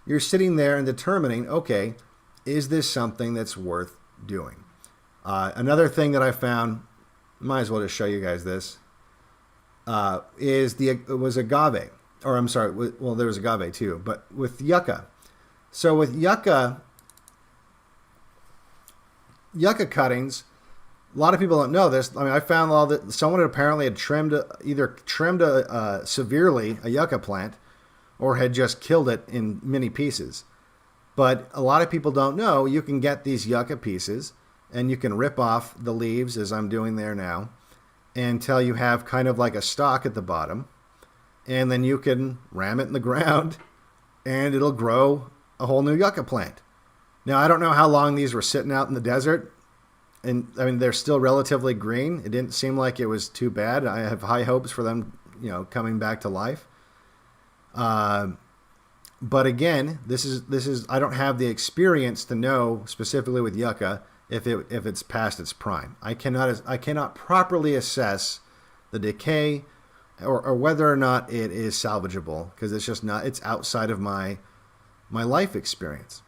You're sitting there and determining, okay, is this something that's worth doing? Another thing that I found, might as well just show you guys this, was agave. Or I'm sorry, well, there was agave too, but with yucca. So with yucca cuttings, a lot of people don't know this. I mean, I found that someone apparently had either trimmed severely a yucca plant, or had just killed it in many pieces. But a lot of people don't know you can get these yucca pieces, and you can rip off the leaves, as I'm doing there now, until you have kind of like a stalk at the bottom. And then you can ram it in the ground, and it'll grow a whole new yucca plant. Now, I don't know how long these were sitting out in the desert. And I mean, they're still relatively green. It didn't seem like it was too bad. I have high hopes for them, you know, coming back to life. But again, this is I don't have the experience to know specifically with yucca if it's past its prime. I cannot properly assess the decay or whether or not it is salvageable, because it's just not. It's outside of my life experience.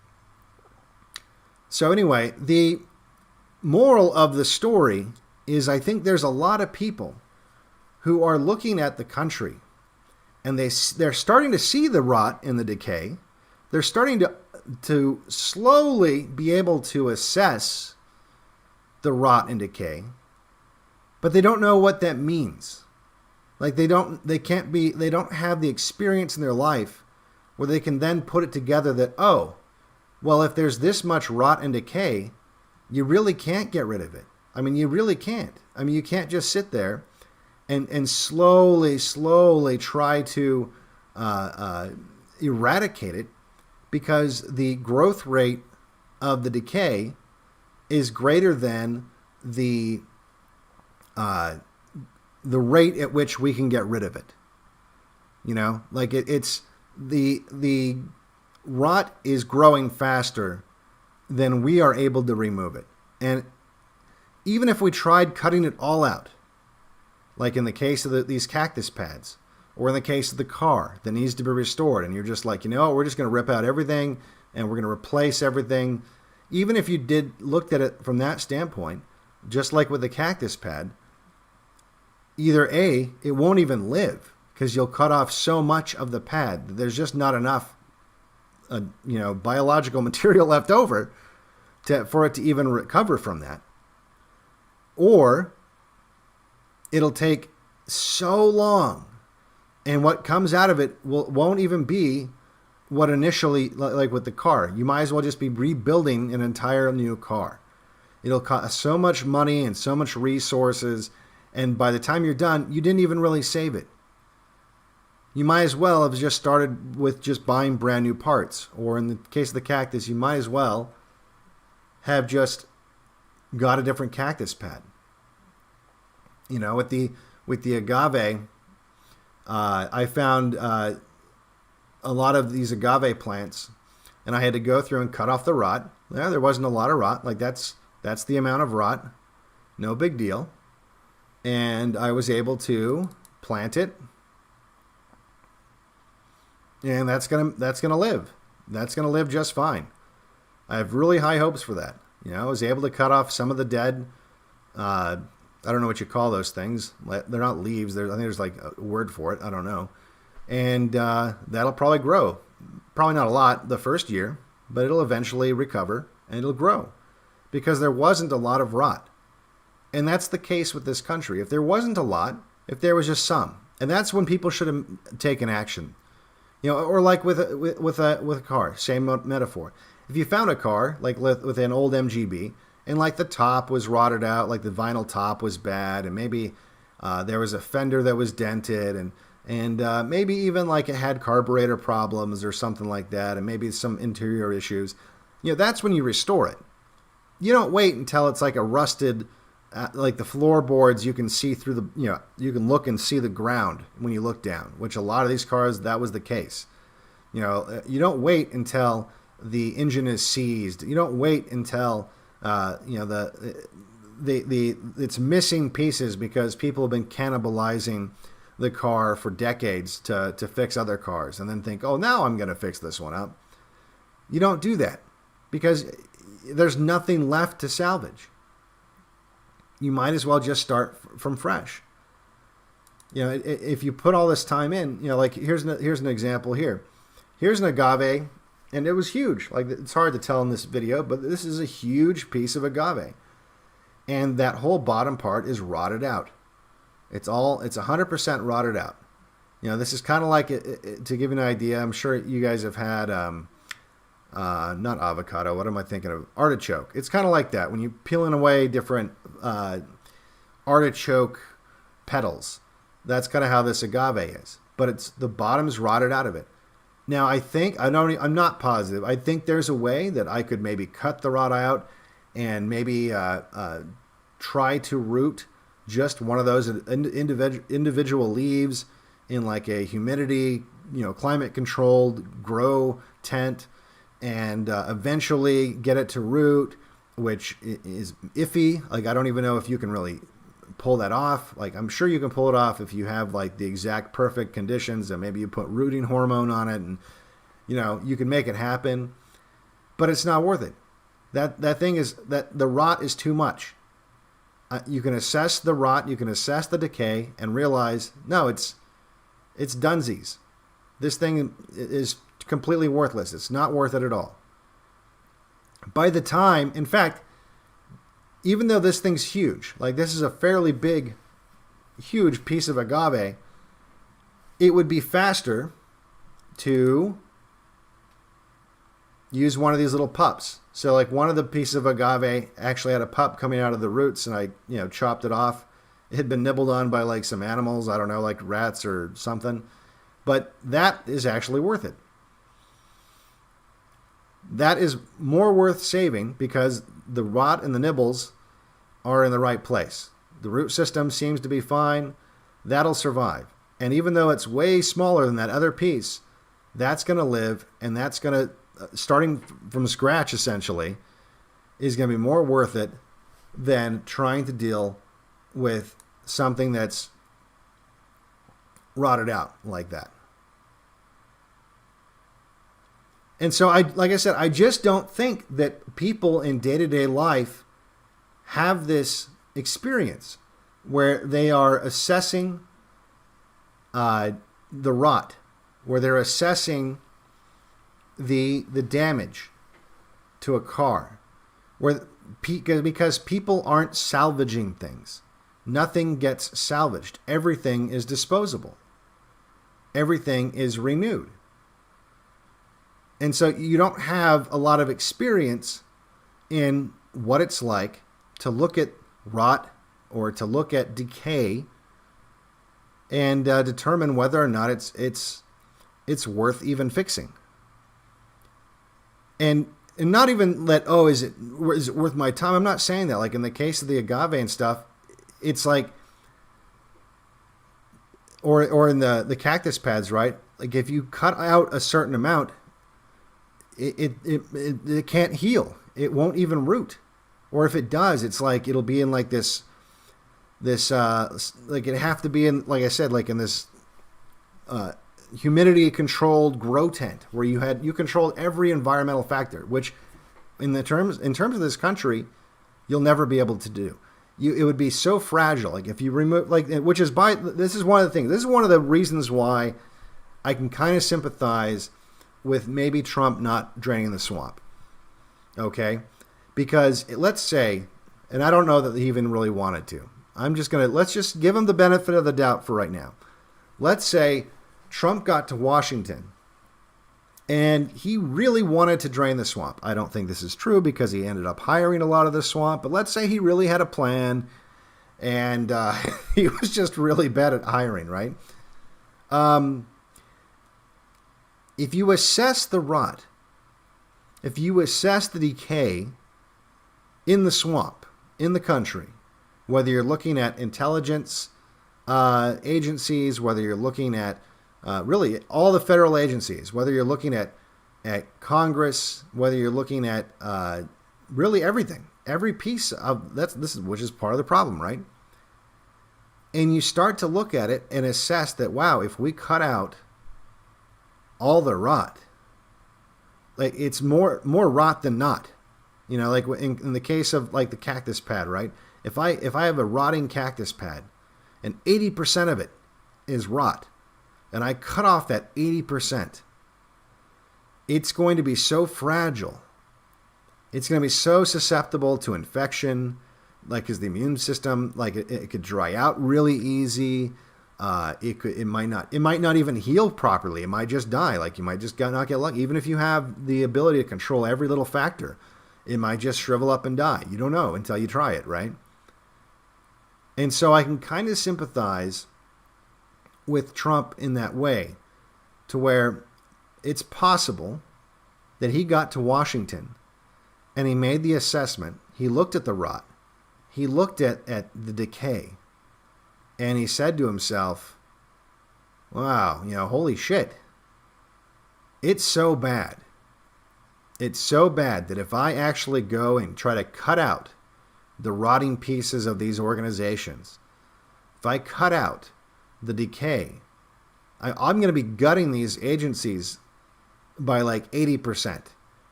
So anyway, the moral of the story is I think there's a lot of people who are looking at the country, and they're starting to see the rot and the decay. They're starting to slowly be able to assess the rot and decay, but they don't know what that means. Like they don't have the experience in their life where they can then put it together that, oh, well, if there's this much rot and decay, you really can't get rid of it. I mean, you really can't. I mean, you can't just sit there and slowly try to eradicate it, because the growth rate of the decay is greater than the rate at which we can get rid of it. You know, like it's the rot is growing faster than we are able to remove it. And even if we tried cutting it all out, like in the case of these cactus pads, or in the case of the car that needs to be restored, and you're just like, you know, we're just going to rip out everything and we're going to replace everything. Even if you looked at it from that standpoint, just like with the cactus pad, either A, it won't even live because you'll cut off so much of the pad. There's just not enough, biological material left over for it to even recover from that. Or it'll take so long, and what comes out of it won't even be what initially, like with the car. You might as well just be rebuilding an entire new car. It'll cost so much money and so much resources, and by the time you're done, you didn't even really save it. You might as well have just started with just buying brand new parts. Or in the case of the cactus, you might as well have just got a different cactus pad. With the agave, I found a lot of these agave plants, and I had to go through and cut off the rot. Yeah, there wasn't a lot of rot. Like that's the amount of rot. No big deal. And I was able to plant it. And that's gonna live. That's gonna live just fine. I have really high hopes for that. I was able to cut off some of the dead. I don't know what you call those things. They're not leaves. I think there's like a word for it. I don't know. And that'll probably grow. Probably not a lot the first year, but it'll eventually recover and it'll grow because there wasn't a lot of rot. And that's the case with this country. If there wasn't a lot, if there was just some, and that's when people should have taken action. Or like with a car, same metaphor. If you found a car, like with an old MGB, and like the top was rotted out, like the vinyl top was bad, and maybe there was a fender that was dented, and maybe even like it had carburetor problems or something like that, and maybe some interior issues, that's when you restore it. You don't wait until it's like a rusted, like the floorboards, you can see through you can look and see the ground when you look down, which a lot of these cars, that was the case. You don't wait until the engine is seized. You don't wait until, it's missing pieces because people have been cannibalizing the car for decades to fix other cars and then think, oh, now I'm going to fix this one up. You don't do that because there's nothing left to salvage. You might as well just start from fresh. If you put all this time in, like here's an example here. Here's an agave, and it was huge. Like it's hard to tell in this video, but this is a huge piece of agave. And that whole bottom part is rotted out. It's 100% rotted out. This is kind of like, to give you an idea, I'm sure you guys have had, not avocado, what am I thinking of? Artichoke. It's kind of like that when you're peeling away different artichoke petals. That's kind of how this agave is. But the bottom's rotted out of it. Now, I'm not positive. I think there's a way that I could maybe cut the rot out and maybe try to root just one of those individual leaves in like a humidity, climate controlled grow tent, and eventually get it to root, which is iffy. Like, I don't even know if you can really pull that off. Like, I'm sure you can pull it off if you have like the exact perfect conditions, and maybe you put rooting hormone on it, and you can make it happen. But it's not worth it. That thing is that the rot is too much. You can assess the rot, you can assess the decay, and realize no, it's dunsies. This thing is completely worthless. It's not worth it at all. By the time, in fact, even though this thing's huge, like this is a fairly big, huge piece of agave, it would be faster to use one of these little pups. So like one of the pieces of agave actually had a pup coming out of the roots, and I, chopped it off. It had been nibbled on by like some animals, I don't know, like rats or something. But that is actually worth it. That is more worth saving because the rot and the nibbles are in the right place. The root system seems to be fine. That'll survive. And even though it's way smaller than that other piece, that's going to live, and that's going to, starting from scratch essentially, is going to be more worth it than trying to deal with something that's rotted out like that. And so, like I said, I just don't think that people in day-to-day life have this experience where they are assessing the rot, where they're assessing the damage to a car, because people aren't salvaging things. Nothing gets salvaged. Everything is disposable. Everything is renewed. And so you don't have a lot of experience in what it's like to look at rot or to look at decay and determine whether or not it's worth even fixing. And not even is it worth my time? I'm not saying that. Like in the case of the agave and stuff, it's like, or in the cactus pads, right? Like if you cut out a certain amount, it can't heal. It won't even root. Or if it does, it's like it'll be in like this like it'd have to be in, like I said, like in this humidity controlled grow tent where you controlled every environmental factor, which in terms of this country, you'll never be able to do. It would be so fragile. Like if you remove, this is one of the things. This is one of the reasons why I can kind of sympathize with maybe Trump not draining the swamp. Okay, because let's say, and I don't know that he even really wanted to. Let's just give him the benefit of the doubt for right now. Let's say Trump got to Washington and he really wanted to drain the swamp. I don't think this is true because he ended up hiring a lot of the swamp, but let's say he really had a plan and he was just really bad at hiring, right? If you assess the rot, if you assess the decay in the swamp, in the country, whether you're looking at intelligence agencies, whether you're looking at really all the federal agencies, whether you're looking at Congress, whether you're looking at really everything, every piece of which is part of the problem, right? And you start to look at it and assess that, wow, if we cut out all the rot, like it's more rot than not, like in the case of like the cactus pad, right? If I have a rotting cactus pad and 80% of it is rot, and I cut off that 80%, it's going to be so fragile. It's going to be so susceptible to infection, like because the immune system, like it could dry out really easy. It might not even heal properly. It might just die. Like you might just not get lucky. Even if you have the ability to control every little factor, it might just shrivel up and die. You don't know until you try it, right? And so I can kind of sympathize with Trump in that way, to where it's possible that he got to Washington and he made the assessment. He looked at the rot. He looked at the decay. And he said to himself, wow, holy shit. It's so bad. It's so bad that if I actually go and try to cut out the rotting pieces of these organizations, if I cut out the decay, I'm going to be gutting these agencies by like 80%.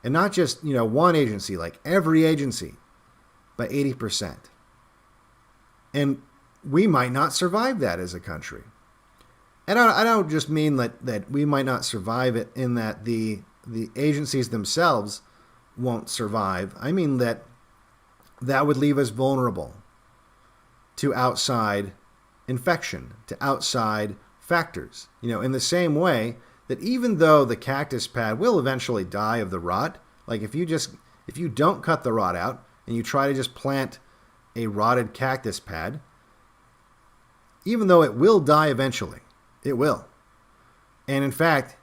And not just, one agency, like every agency by 80%. And we might not survive that as a country. And I don't just mean that we might not survive it in that the agencies themselves won't survive. I mean that would leave us vulnerable to outside infection, to outside factors. In the same way that even though the cactus pad will eventually die of the rot, like if you don't cut the rot out and you try to just plant a rotted cactus pad, even though it will die eventually, it will. And in fact,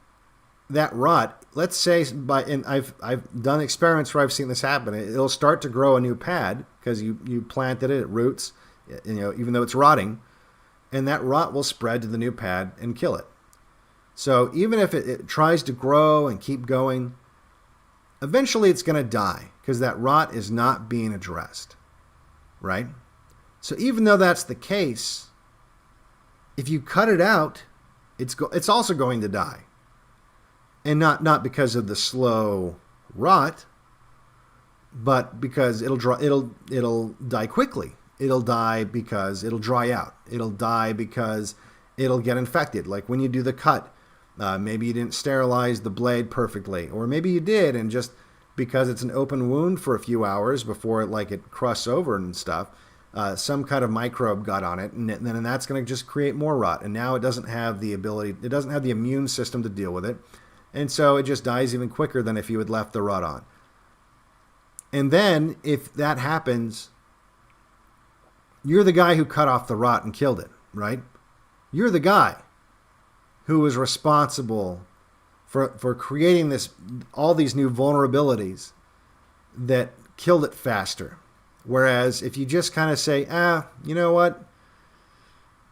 that rot, let's say and I've done experiments where I've seen this happen. It'll start to grow a new pad because you planted it roots, even though it's rotting, and that rot will spread to the new pad and kill it. So even if it tries to grow and keep going, eventually it's going to die because that rot is not being addressed, right? So even though that's the case, if you cut it out, it's also going to die. And not because of the slow rot, but because it'll die quickly. It'll die because it'll dry out. It'll die because it'll get infected. Like when you do the cut, maybe you didn't sterilize the blade perfectly, or maybe you did, and just because it's an open wound for a few hours before it crusts over and stuff, some kind of microbe got on it, and then that's going to just create more rot. And now it doesn't have the immune system to deal with it, and so it just dies even quicker than if you had left the rot on. And then if that happens, you're the guy who cut off the rot and killed it, right? You're the guy who was responsible for creating all these new vulnerabilities that killed it faster. Whereas if you just kind of say, you know what?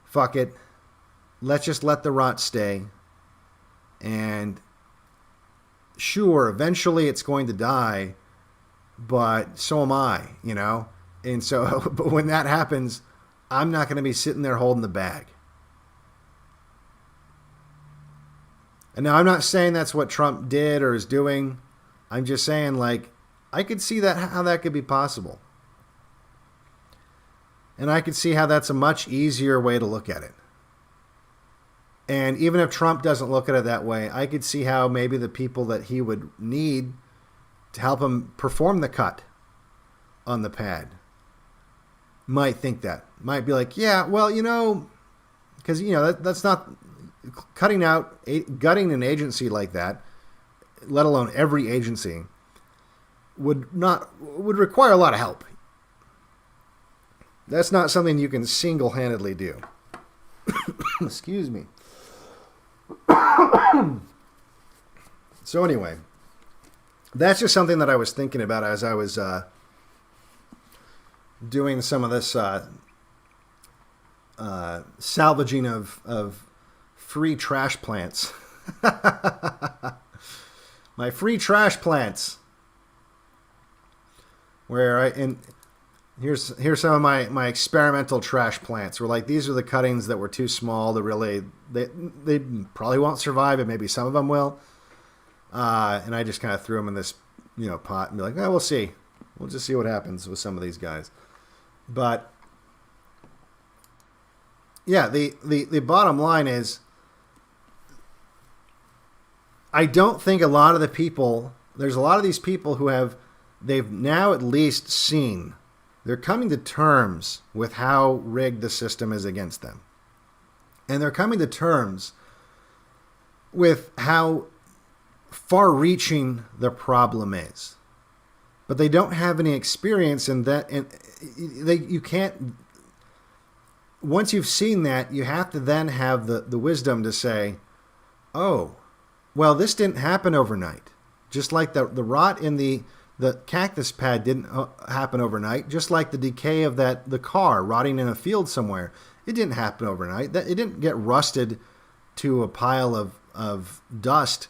Fuck it. Let's just let the rot stay. And sure, eventually it's going to die, but so am I, you know? And so, but when that happens, I'm not going to be sitting there holding the bag. And now I'm not saying that's what Trump did or is doing. I'm just saying, like, I could see how that could be possible. And I could see how that's a much easier way to look at it. And even if Trump doesn't look at it that way, I could see how maybe the people that he would need to help him perform the cut on the pad might think that. Might be like, yeah, well, you know, because, you know, that's not gutting an agency like that, let alone every agency, would require a lot of help. That's not something you can single-handedly do. Excuse me. So anyway, that's just something that I was thinking about as I was doing some of this salvaging of free trash plants. My free trash plants. Here's some of my experimental trash plants. Where like these are the cuttings that were too small to really they probably won't survive, and maybe some of them will. And I just kind of threw them in this pot and be like, we'll see. We'll just see what happens with some of these guys. But yeah, the bottom line is, I don't think there's a lot of these people who they've now at least seen, they're coming to terms with how rigged the system is against them. And they're coming to terms with how far-reaching the problem is. But they don't have any experience in that, and you can't. Once you've seen that, you have to then have the wisdom to say, oh, well, this didn't happen overnight. Just like the rot in the cactus pad didn't happen overnight. Just like the decay of the car rotting in a field somewhere, it didn't happen overnight. It didn't get rusted to a pile of dust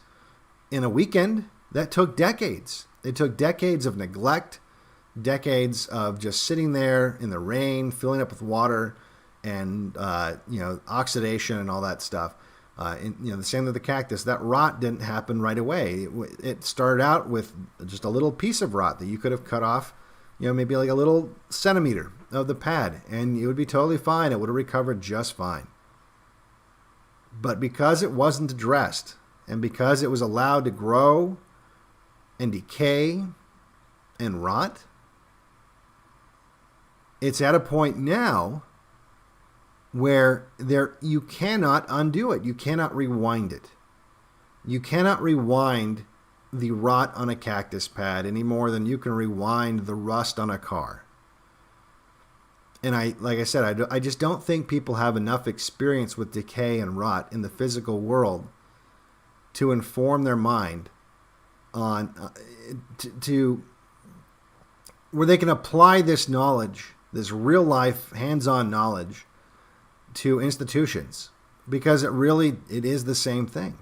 in a weekend. That took decades. It took decades of neglect, decades of just sitting there in the rain, filling up with water, and oxidation and all that stuff. The same with the cactus. That rot didn't happen right away. It started out with just a little piece of rot that you could have cut off, maybe like a little centimeter of the pad, and it would be totally fine. It would have recovered just fine. But because it wasn't addressed, and because it was allowed to grow and decay and rot, it's at a point now where you cannot undo it. You cannot rewind it. You cannot rewind the rot on a cactus pad any more than you can rewind the rust on a car. And like I said, I just don't think people have enough experience with decay and rot in the physical world to inform their mind on to where they can apply this knowledge, this real life hands-on knowledge, to institutions, because it is the same thing.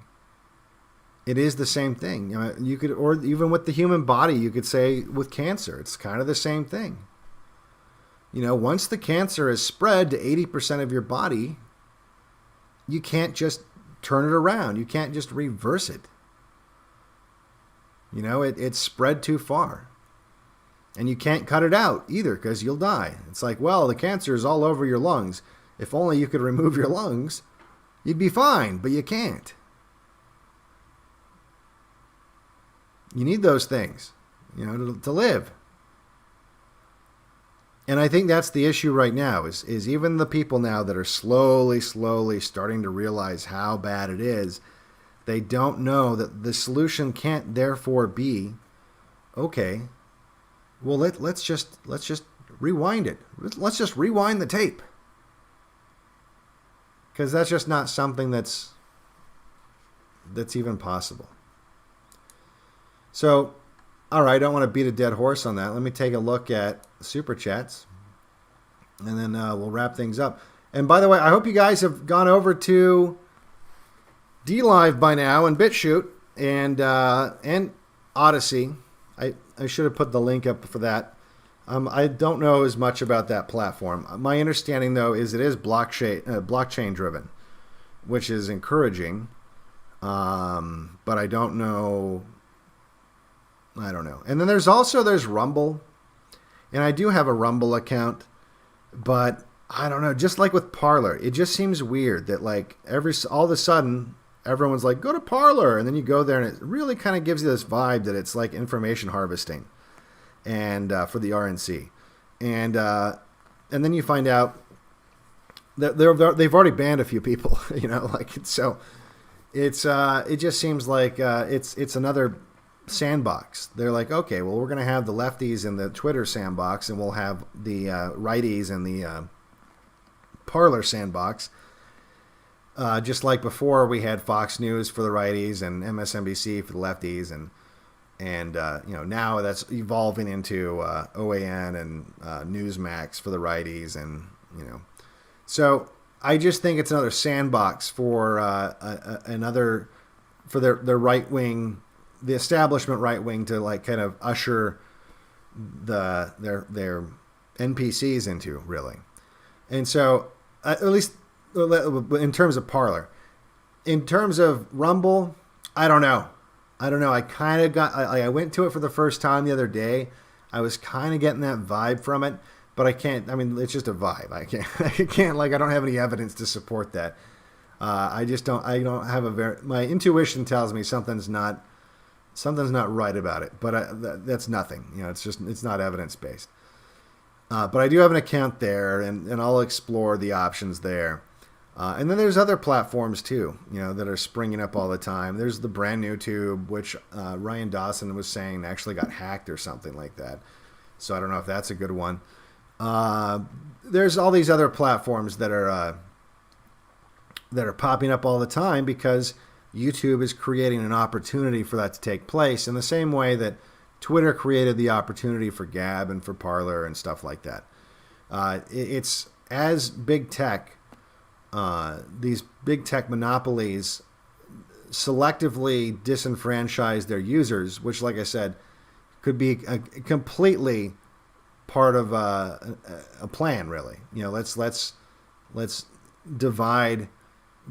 It is the same thing. You could, or even with the human body, you could say with cancer, it's kind of the same thing. Once the cancer is spread to 80% of your body, you can't just turn it around. You can't just reverse it. It's spread too far. And you can't cut it out either, because you'll die. It's like, well, the cancer is all over your lungs. If only you could remove your lungs, You'd be fine, but you can't. You need those things, to live. And I think that's the issue right now is even the people now that are slowly starting to realize how bad it is, they don't know that the solution can't therefore be, okay, well, let's just rewind it. Let's just rewind the tape. Because that's just not something that's even possible. So, all right, I don't want to beat a dead horse on that. Let me take a look at Super Chats, and then we'll wrap things up. And by the way, I hope you guys have gone over to DLive by now and BitChute and Odyssey. I should have put the link up for that. I don't know as much about that platform. My understanding, though, is it is blockchain driven, which is encouraging. But I don't know. I don't know. And then there's Rumble, and I do have a Rumble account, but I don't know. Just like with Parler, it just seems weird that like all of a sudden everyone's like, go to Parler, and then you go there, and it really kind of gives you this vibe that it's like information harvesting, and for the RNC, and then you find out that they've already banned a few people, so it just seems like it's another sandbox. They're like, okay, well, we're going to have the lefties in the Twitter sandbox, and we'll have the righties in the Parler sandbox. Just like before, we had Fox News for the righties and MSNBC for the lefties, and now that's evolving into OAN and Newsmax for the righties, and so I just think it's another sandbox for for their right wing. The establishment right wing to like kind of usher their NPCs into, really. And so at least in terms of Parler, in terms of Rumble, I don't know. I kind of I went to it for the first time the other day. I was kind of getting that vibe from it, but I can't. I mean, it's just a vibe. I can't I don't have any evidence to support that. I don't have my intuition tells me something's not right about it, but that's nothing. It's not evidence based. But I do have an account there, and I'll explore the options there. And then there's other platforms too, that are springing up all the time. There's the brand new Tube, which Ryan Dawson was saying actually got hacked or something like that. So I don't know if that's a good one. There's all these other platforms that are popping up all the time because YouTube is creating an opportunity for that to take place in the same way that Twitter created the opportunity for Gab and for Parler and stuff like that. It's as big tech, these big tech monopolies selectively disenfranchise their users, which, like I said, could be a completely part of a plan, really. Let's divide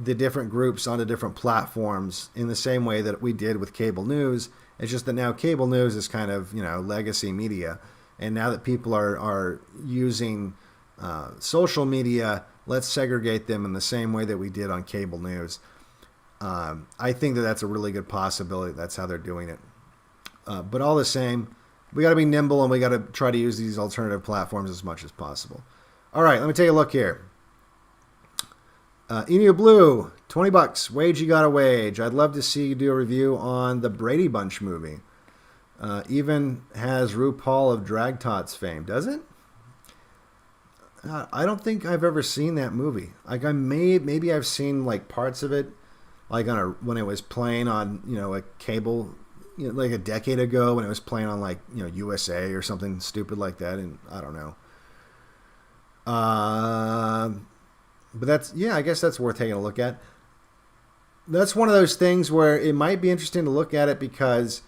the different groups onto different platforms in the same way that we did with cable news. It's just that now cable news is kind of, legacy media. And now that people are using social media, let's segregate them in the same way that we did on cable news. I think that's a really good possibility. That's how they're doing it. But all the same, we got to be nimble, and we got to try to use these alternative platforms as much as possible. All right, let me take a look here. Emu Blue, $20. Wage you gotta wage. I'd love to see you do a review on the Brady Bunch movie. Even has RuPaul of Drag Tots fame, does it? I don't think I've ever seen that movie. Like maybe I've seen like parts of it, like when it was playing on a cable, like a decade ago when it was playing on like USA or something stupid like that, and I don't know. But I guess that's worth taking a look at. That's one of those things where it might be interesting to look at it because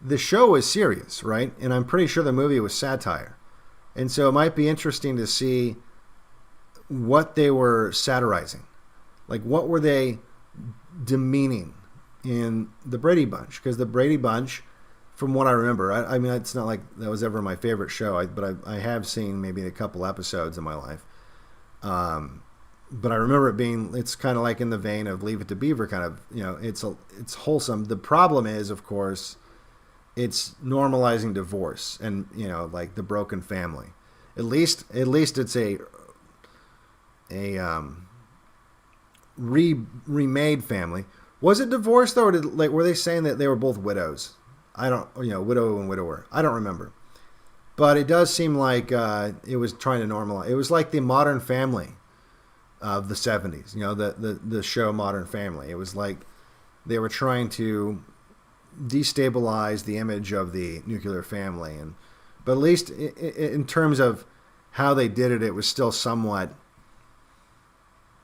the show is serious, right? And I'm pretty sure the movie was satire. And so it might be interesting to see what they were satirizing. Like, what were they demeaning in the Brady Bunch? Because the Brady Bunch, from what I remember, I mean, it's not like that was ever my favorite show, but I have seen maybe a couple episodes in my life. but I remember it being, it's kind of like in the vein of Leave It to Beaver, kind of, it's wholesome. The problem is, of course, it's normalizing divorce and, like the broken family. At least it's a remade family. Was it divorced though, or were they saying that they were both widows? I don't, widow and widower. I don't remember. But it does seem like it was trying to normalize. It was like the Modern Family of the 70s, the show Modern Family. It was like they were trying to destabilize the image of the nuclear family. But at least in terms of how they did it, it was still somewhat,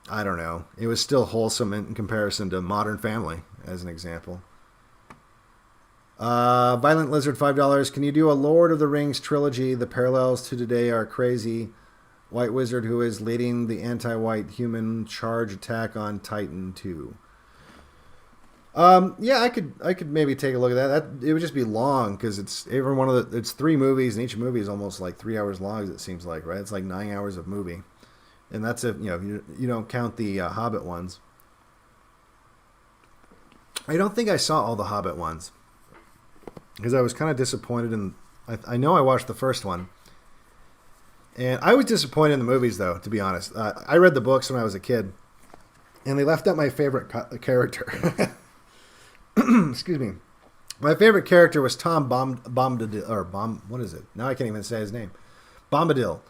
I don't know, it was still wholesome in comparison to Modern Family, as an example. Violent Lizard, $5. Can you do a Lord of the Rings trilogy? The parallels to today are crazy. White Wizard who is leading the anti-white human charge attack on Titan 2. Yeah, I could maybe take a look at that. It would just be long because it's 3 movies and each movie is almost like 3 hours long, as it seems like, right? It's like 9 hours of movie, and that's if you don't count the Hobbit ones. I don't think I saw all the Hobbit ones because I was kind of disappointed in. I know I watched the first one, and I was disappointed in the movies, though. To be honest, I read the books when I was a kid, and they left out my favorite character. Excuse me. My favorite character was Tom Bombadil, or what is it? Now I can't even say his name. Bombadil.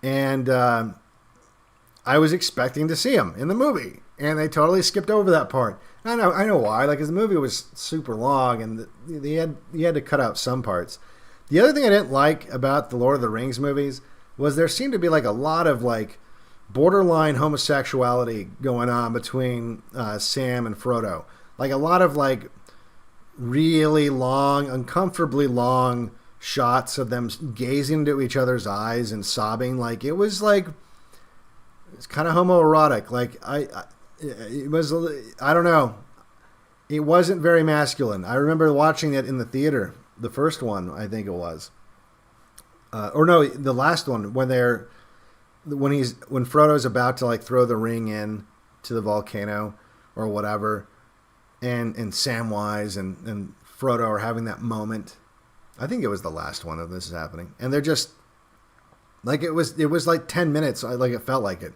And I was expecting to see him in the movie, and they totally skipped over that part. I know why. Like, 'cause the movie was super long, and you had to cut out some parts. The other thing I didn't like about the Lord of the Rings movies was there seemed to be like a lot of like borderline homosexuality going on between Sam and Frodo. Like a lot of like really long, uncomfortably long shots of them gazing into each other's eyes and sobbing. Like it's kind of homoerotic. Like it was, I don't know. It wasn't very masculine. I remember watching it in the theater. The first one, I think it was. Or no, the last one when Frodo's about to like throw the ring in to the volcano or whatever. And Samwise and Frodo are having that moment. I think it was the last one of this is happening. And they're just like, it was like 10 minutes, like it felt like it,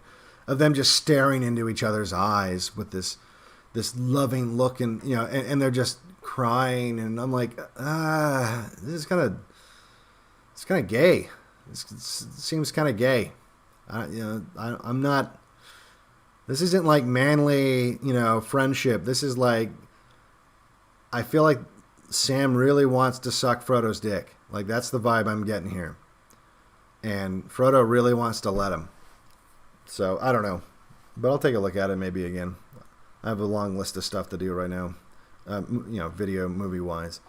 of them just staring into each other's eyes with this loving look, and and they're just crying, and I'm like, this is kind of gay. It seems kind of gay. I'm not. This isn't like manly, friendship. This is like, I feel like Sam really wants to suck Frodo's dick. Like, that's the vibe I'm getting here. And Frodo really wants to let him. So, I don't know. But I'll take a look at it maybe again. I have a long list of stuff to do right now. Video, movie-wise.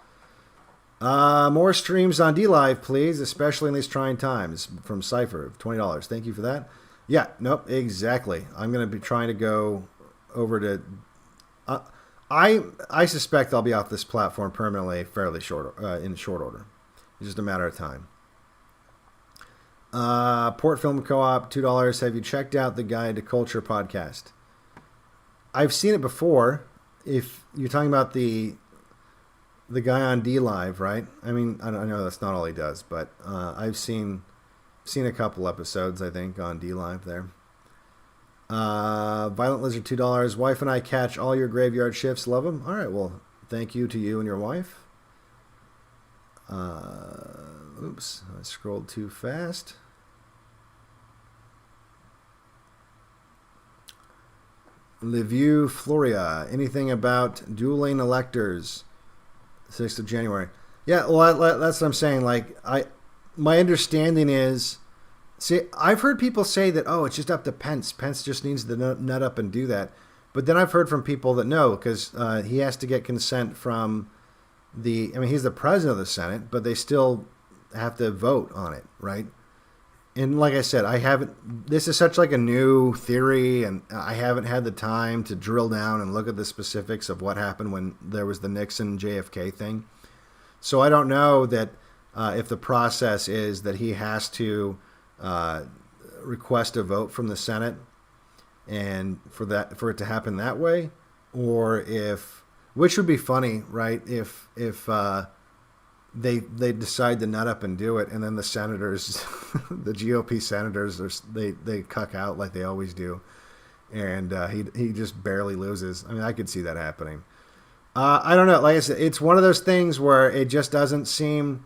More streams on DLive, please, especially in these trying times. From Cypher, $20. Thank you for that. Yeah, nope, exactly. I'm going to be trying to go over to... I suspect I'll be off this platform permanently fairly in short order. It's just a matter of time. Port Film Co-op, $2. Have you checked out the Guide to Culture podcast? I've seen it before. If you're talking about the guy on DLive, right? I mean, I know that's not all he does, but I've seen a couple episodes, I think, on DLive there. Violent Lizard, $2. Wife and I catch all your graveyard shifts. Love them. All right, well, thank you to you and your wife. Oops, I scrolled too fast. Liviu Floria, anything about dueling electors? 6th of January. Yeah, well, that's what I'm saying. Like, my understanding is, see, I've heard people say that, it's just up to Pence. Pence just needs to nut up and do that. But then I've heard from people that no, because he has to get consent from he's the president of the Senate, but they still have to vote on it, right? And like I said, this is such like a new theory, and I haven't had the time to drill down and look at the specifics of what happened when there was the Nixon JFK thing. So I don't know that if the process is that he has to request a vote from the Senate. and for it to happen that way, or if, which would be funny, right? If they decide to nut up and do it, and then the senators, the GOP senators, they cuck out like they always do, and he just barely loses. I mean, I could see that happening. I don't know. Like I said, it's one of those things where it just doesn't seem.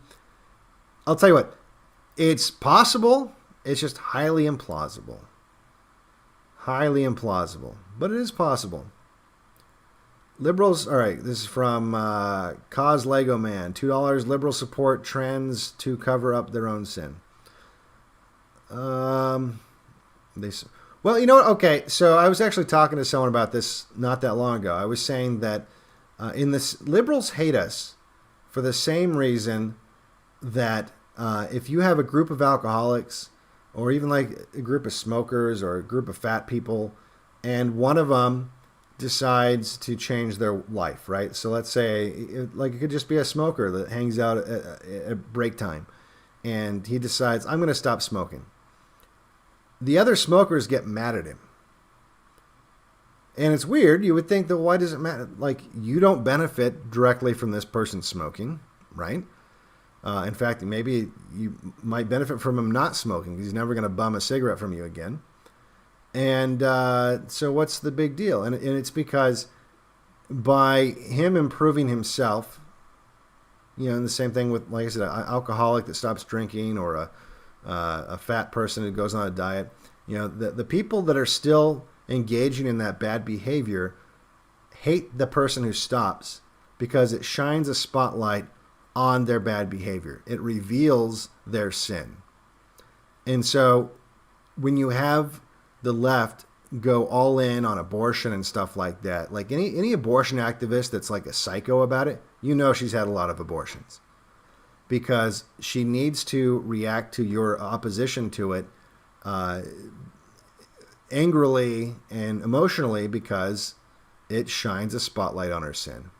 I'll tell you what, it's possible. It's just highly implausible. Highly implausible, but it is possible. Liberals, all right, this is from Cause Lego Man. $2, liberal support trends to cover up their own sin. Well, you know what? Okay, so I was actually talking to someone about this not that long ago. I was saying that in this, liberals hate us for the same reason that if you have a group of alcoholics or even like a group of smokers or a group of fat people, and one of them decides to change their life, right? So let's say, like, it could just be a smoker that hangs out at break time, and he decides, I'm going to stop smoking. The other smokers get mad at him. And it's weird. You would think that, why does it matter? Like, you don't benefit directly from this person smoking, right? In fact, maybe you might benefit from him not smoking because he's never going to bum a cigarette from you again. And so what's the big deal? And it's because by him improving himself, you know, and the same thing with, like I said, an alcoholic that stops drinking, or a fat person who goes on a diet, you know, the people that are still engaging in that bad behavior hate the person who stops because it shines a spotlight on their bad behavior. It reveals their sin. And so when you have the left go all in on abortion and stuff like that, like any abortion activist that's like a psycho about it, you know she's had a lot of abortions, because she needs to react to your opposition to it angrily and emotionally, because it shines a spotlight on her sin.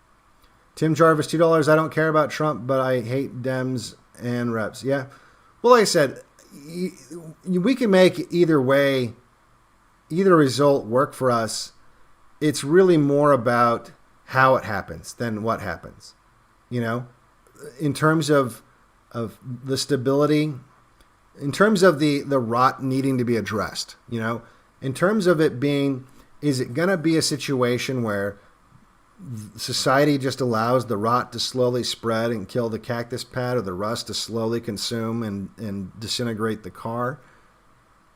Tim Jarvis, $2. I don't care about Trump, but I hate Dems and reps. Yeah. Well, like I said, we can make either way, either result work for us. It's really more about how it happens than what happens. You know, in terms of the stability, in terms of the rot needing to be addressed, you know, in terms of it being, is it going to be a situation where society just allows the rot to slowly spread and kill the cactus pad, or the rust to slowly consume and disintegrate the car?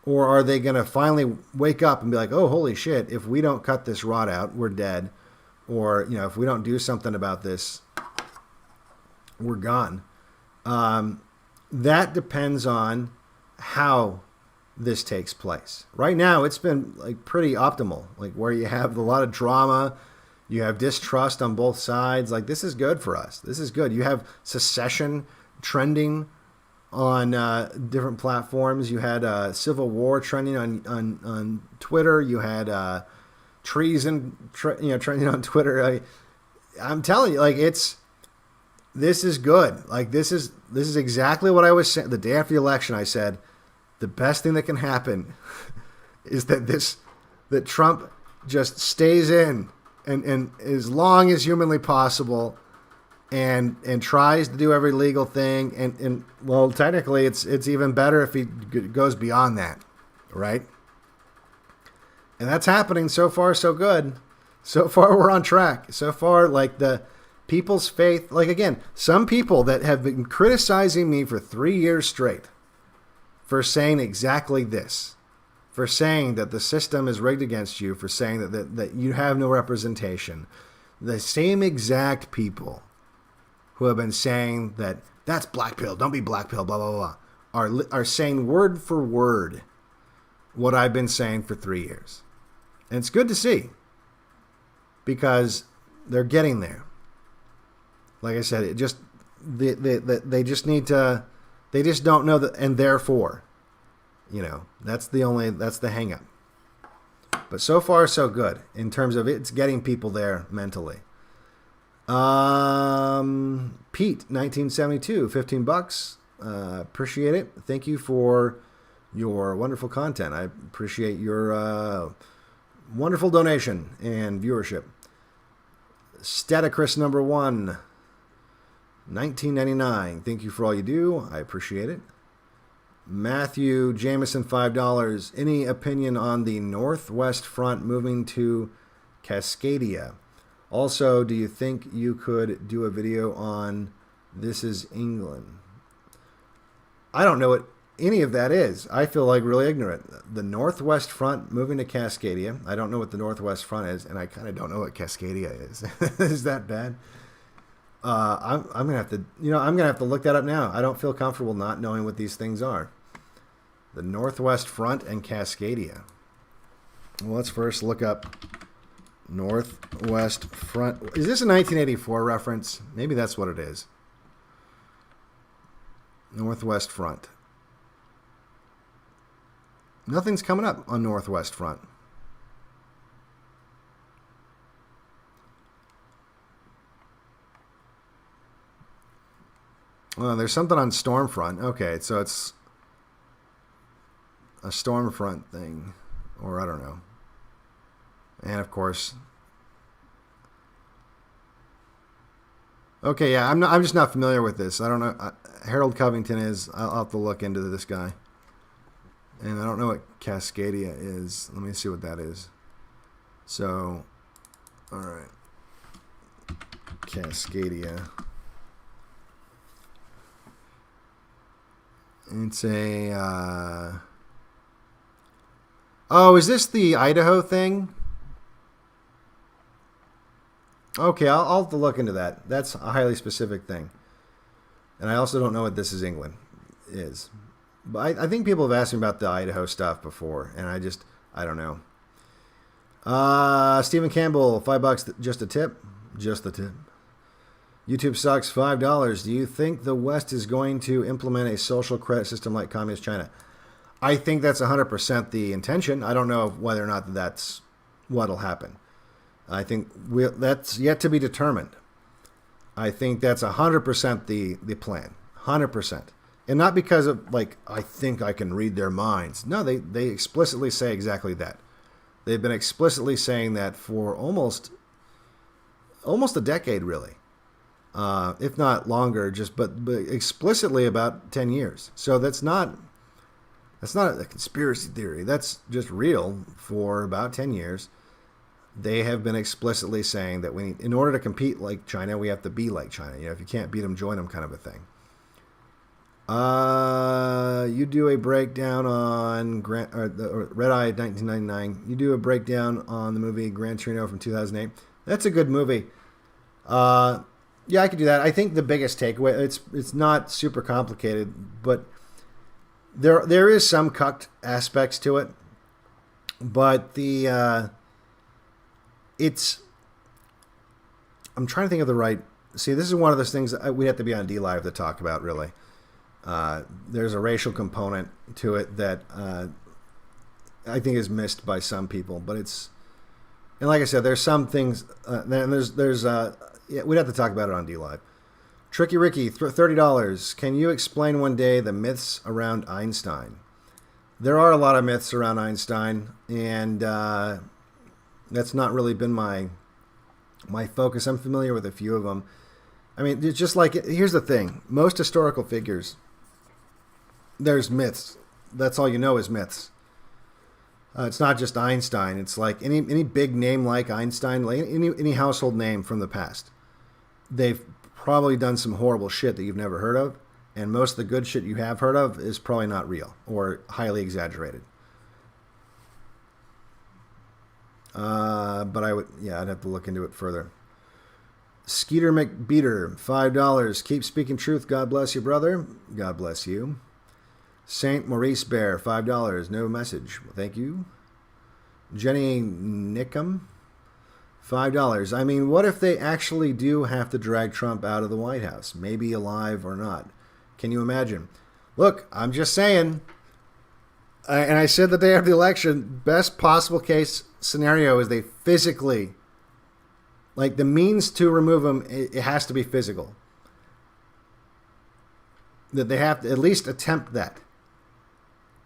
Or are they going to finally wake up and be like, oh, holy shit, if we don't cut this rot out, we're dead. Or, you know, if we don't do something about this, we're gone. That depends on how this takes place. Right now, it's been like pretty optimal, like where you have a lot of drama, you have distrust on both sides. Like, this is good for us. This is good. You have secession trending on different platforms. You had civil war trending on Twitter. You had treason trending on Twitter. I'm telling you, like, this is good. Like, this is exactly what I was saying the day after the election. I said the best thing that can happen is that Trump just stays in and as long as humanly possible, and tries to do every legal thing, and well, technically it's even better if he goes beyond that, right? And that's happening. So far, so good. So far, we're on track. So far, like, the people's faith, like, again, some people that have been criticizing me for 3 years straight for saying exactly this, for saying that the system is rigged against you, for saying that you have no representation, the same exact people who have been saying that that's black pill, don't be black pill, blah, blah, blah, are saying word for word what I've been saying for 3 years. And it's good to see, because they're getting there. Like I said, they just need to, they just don't know that, and therefore, you know, that's the hang up. But so far, so good in terms of it's getting people there mentally. Pete, 1972, $15. Appreciate it. Thank you for your wonderful content. I appreciate your Wonderful donation and viewership. Statacris number 1, $19.99. Thank you for all you do. I appreciate it. Matthew Jameson, $5. Any opinion on the Northwest Front moving to Cascadia? Also, do you think you could do a video on This Is England? I don't know what any of that is. I feel like really ignorant. The Northwest Front moving to Cascadia. I don't know what the Northwest Front is, and I kind of don't know what Cascadia is. Is that bad? I'm gonna have to, I'm gonna have to look that up now. I don't feel comfortable not knowing what these things are. The Northwest Front and Cascadia. Well, let's first look up Northwest Front. Is this a 1984 reference? Maybe that's what it is. Northwest Front. Nothing's coming up on Northwest Front. Well, there's something on Stormfront. Okay, so it's a Stormfront thing, or I don't know. And of course, okay, yeah, I'm just not familiar with this. I don't know. Harold Covington is. I'll have to look into this guy. And I don't know what Cascadia is. Let me see what that is. So, all right, Cascadia. It's a. Oh, is this the Idaho thing? Okay, I'll have to look into that. That's a highly specific thing. And I also don't know what This Is England is. But I think people have asked me about the Idaho stuff before, and I don't know. Stephen Campbell, $5, just a tip. Just the tip. YouTube sucks, $5. Do you think the West is going to implement a social credit system like Communist China? I think that's 100% the intention. I don't know whether or not that's what'll happen. I think that's yet to be determined. I think that's 100% the plan. 100%. And not because of, like, I think I can read their minds. No, they explicitly say exactly that. They've been explicitly saying that for almost a decade, really. If not longer, but explicitly about 10 years. So that's not a conspiracy theory. That's just real. For about 10 years, they have been explicitly saying that in order to compete like China, we have to be like China. If you can't beat them, join them, kind of a thing. You do a breakdown on Red Eye 1999. You do a breakdown on the movie Gran Torino from 2008. That's a good movie. Yeah, I could do that. I think the biggest takeaway, it's not super complicated, but there is some cucked aspects to it. But I'm trying to think of the right. See, this is one of those things that we have to be on DLive to talk about, really. There's a racial component to it that I think is missed by some people, but and like I said, there's some things, and we'd have to talk about it on DLive. Tricky Ricky, $30. Can you explain one day the myths around Einstein? There are a lot of myths around Einstein, and that's not really been my focus. I'm familiar with a few of them. I mean, it's just like, here's the thing. Most historical figures, there's myths. That's all you know is myths. It's not just Einstein. It's like any big name like Einstein, like any household name from the past. They've probably done some horrible shit that you've never heard of, and most of the good shit you have heard of is probably not real or highly exaggerated. But I'd have to look into it further. Skeeter McBeater, $5. Keep speaking truth. God bless you, brother. God bless you. Saint Maurice Bear, $5. No message. Thank you. Jenny Nickham, $5. I mean, what if they actually do have to drag Trump out of the White House? Maybe alive or not. Can you imagine? Look, I'm just saying. And I said that day after the election, best possible case scenario is they physically, like the means to remove him, it has to be physical. That they have to at least attempt that.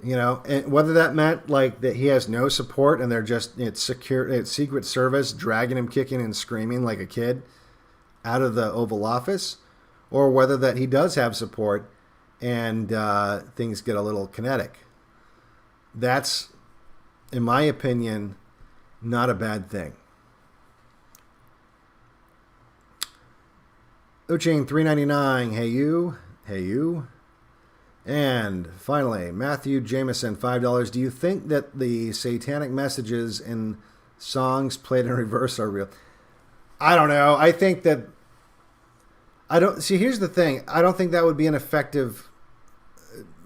You know, and whether that meant like that he has no support and they're just it's Secret Service dragging him kicking and screaming like a kid out of the Oval Office, or whether that he does have support and things get a little kinetic. That's, in my opinion, not a bad thing. Oching $3.99. Hey you. And finally, Matthew Jameson, $5. Do you think that the satanic messages in songs played in reverse are real? I don't know. I think that here's the thing. I don't think that would be an effective,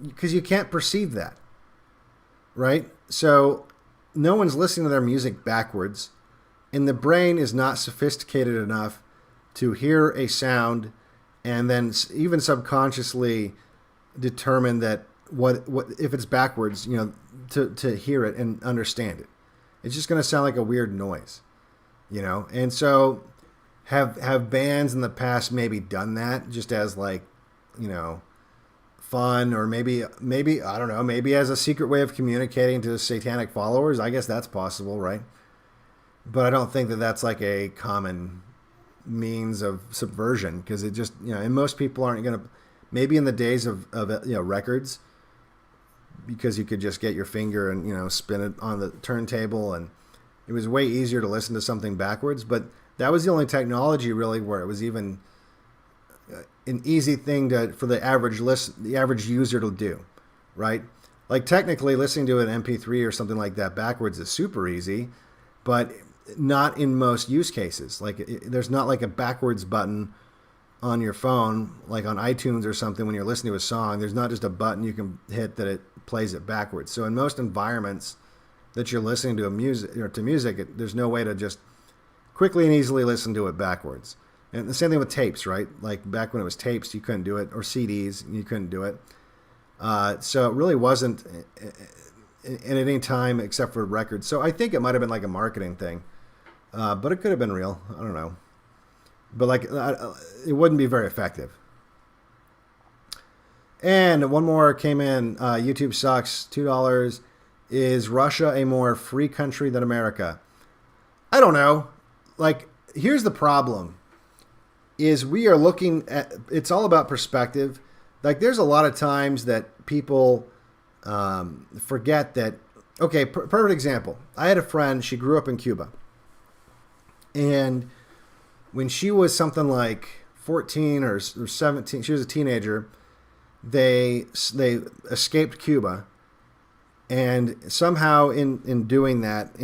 because you can't perceive that, right? So no one's listening to their music backwards, and the brain is not sophisticated enough to hear a sound and then even subconsciously determine that what if it's backwards, you know, to hear it and understand it. It's just going to sound like a weird noise, you know. And so have bands in the past maybe done that just as like, you know, fun, or maybe I don't know, maybe as a secret way of communicating to satanic followers. I guess that's possible, right? But I don't think that that's like a common means of subversion, because it just, you know, and most people aren't going to. Maybe in the days of you know, records, because you could just get your finger and, you know, spin it on the turntable, and it was way easier to listen to something backwards. But that was the only technology really where it was even an easy thing for the average user to do, right? Like technically listening to an MP3 or something like that backwards is super easy, but not in most use cases. Like there's not like a backwards button on your phone, like on iTunes or something. When you're listening to a song, there's not just a button you can hit that it plays it backwards. So in most environments that you're listening to music, there's no way to just quickly and easily listen to it backwards. And the same thing with tapes, right? Like back when it was tapes, you couldn't do it, or CDs, you couldn't do it. So it really wasn't at any time except for records. So I think it might have been like a marketing thing, but it could have been real. I don't know. But like, it wouldn't be very effective. And one more came in. YouTube sucks. $2. Is Russia a more free country than America? I don't know. Like, here's the problem. Is we are looking at, it's all about perspective. Like, there's a lot of times that people forget that. Okay, perfect example. I had a friend. She grew up in Cuba. And when she was something like 14 or 17, she was a teenager, they escaped Cuba, and somehow in doing that,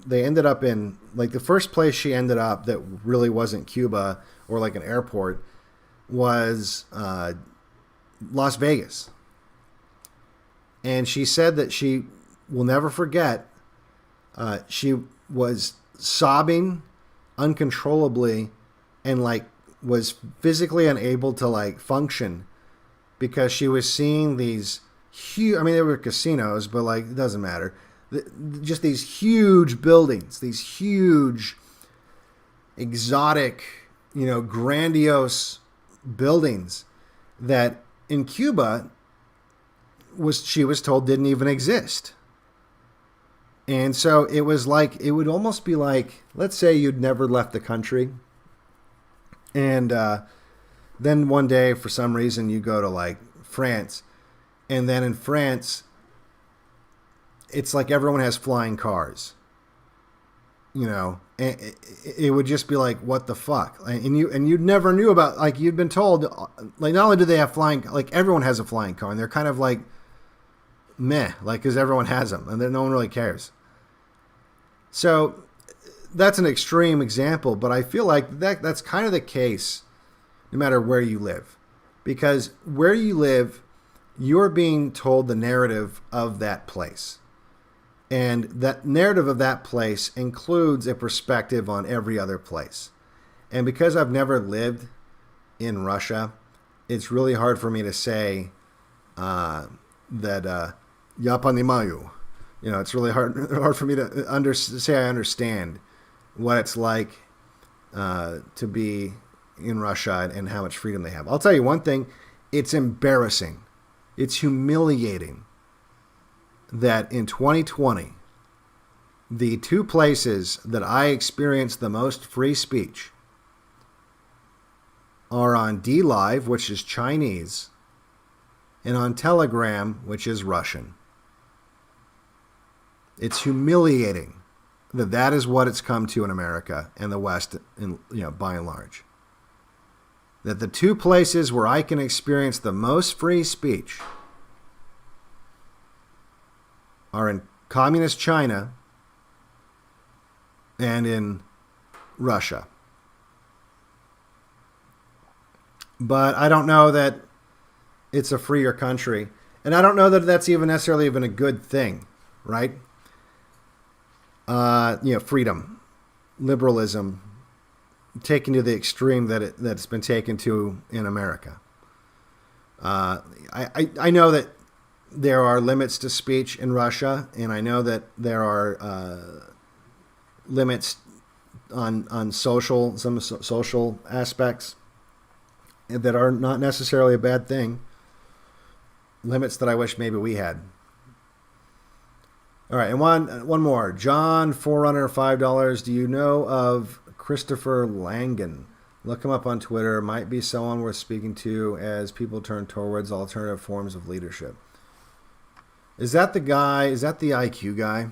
they ended up in, like, the first place she ended up that really wasn't Cuba or like an airport was Las Vegas. And she said that she will never forget, she was sobbing uncontrollably and like was physically unable to like function because she was seeing these huge, I mean, they were casinos, but like, it doesn't matter. Just these huge buildings, these huge exotic, you know, grandiose buildings that in Cuba she was told didn't even exist. And so it was like, it would almost be like, let's say you'd never left the country. And then one day, for some reason, you go to like France. And then in France, it's like everyone has flying cars. You know, and it would just be like, what the fuck? And you never knew about, like, you'd been told, like, not only do they have flying, like, everyone has a flying car. And they're kind of like, meh, like, because everyone has them. And then no one really cares. So that's an extreme example, but I feel like that's kind of the case no matter where you live. Because where you live, you're being told the narrative of that place. And that narrative of that place includes a perspective on every other place. And because I've never lived in Russia, it's really hard for me to say that "Я понимаю." You know, it's really hard for me to say I understand what it's like to be in Russia and how much freedom they have. I'll tell you one thing: it's embarrassing, it's humiliating that in 2020, the two places that I experienced the most free speech are on DLive, which is Chinese, and on Telegram, which is Russian. It's humiliating that that is what it's come to in America and the West, by and large. That the two places where I can experience the most free speech are in communist China and in Russia. But I don't know that it's a freer country. And I don't know that that's even necessarily even a good thing, right? Freedom, liberalism, taken to the extreme that's been taken to in America. I know that there are limits to speech in Russia, and I know that there are limits on some social aspects that are not necessarily a bad thing. Limits that I wish maybe we had. All right, and one more. John Forerunner, $5. Do you know of Christopher Langan? Look him up on Twitter. Might be someone worth speaking to as people turn towards alternative forms of leadership. Is that the guy? Is that the IQ guy?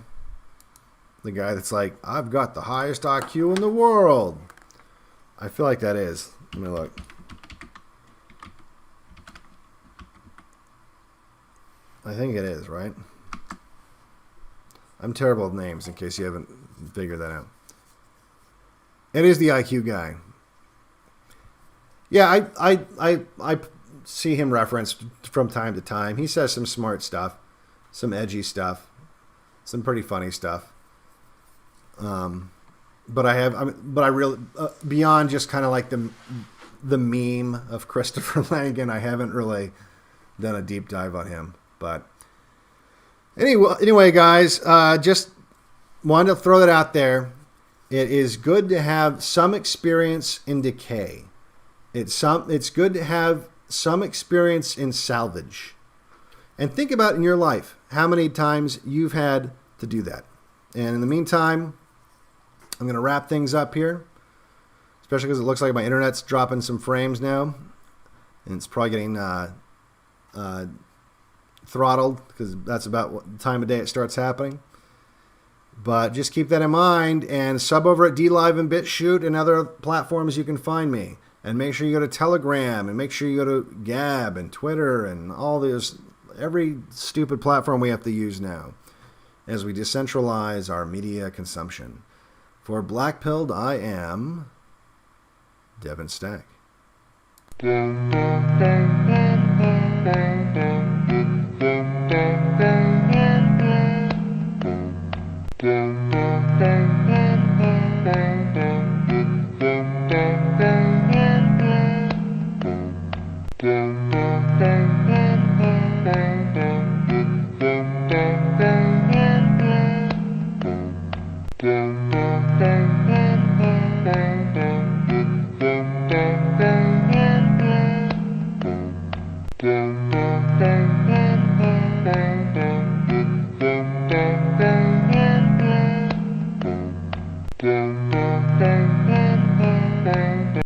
The guy that's like, I've got the highest IQ in the world. I feel like that is. Let me look. I think it is, right? I'm terrible with names in case you haven't figured that out. It is the IQ guy. Yeah, I see him referenced from time to time. He says some smart stuff, some edgy stuff, some pretty funny stuff. But I really beyond just kind of like the meme of Christopher Langan, I haven't really done a deep dive on him. But anyway, guys, just wanted to throw that out there. It is good to have some experience in decay. It's good to have some experience in salvage. And think about in your life how many times you've had to do that. And in the meantime, I'm going to wrap things up here, especially because it looks like my internet's dropping some frames now. And it's probably getting throttled because that's about what time of day it starts happening. But just keep that in mind and sub over at DLive and BitChute and other platforms you can find me. And make sure you go to Telegram and make sure you go to Gab and Twitter and all this, every stupid platform we have to use now as we decentralize our media consumption. For Blackpilled, I am Devin Stack. Dun, dun, dun, dun, dun, dun, dun, dun, dun.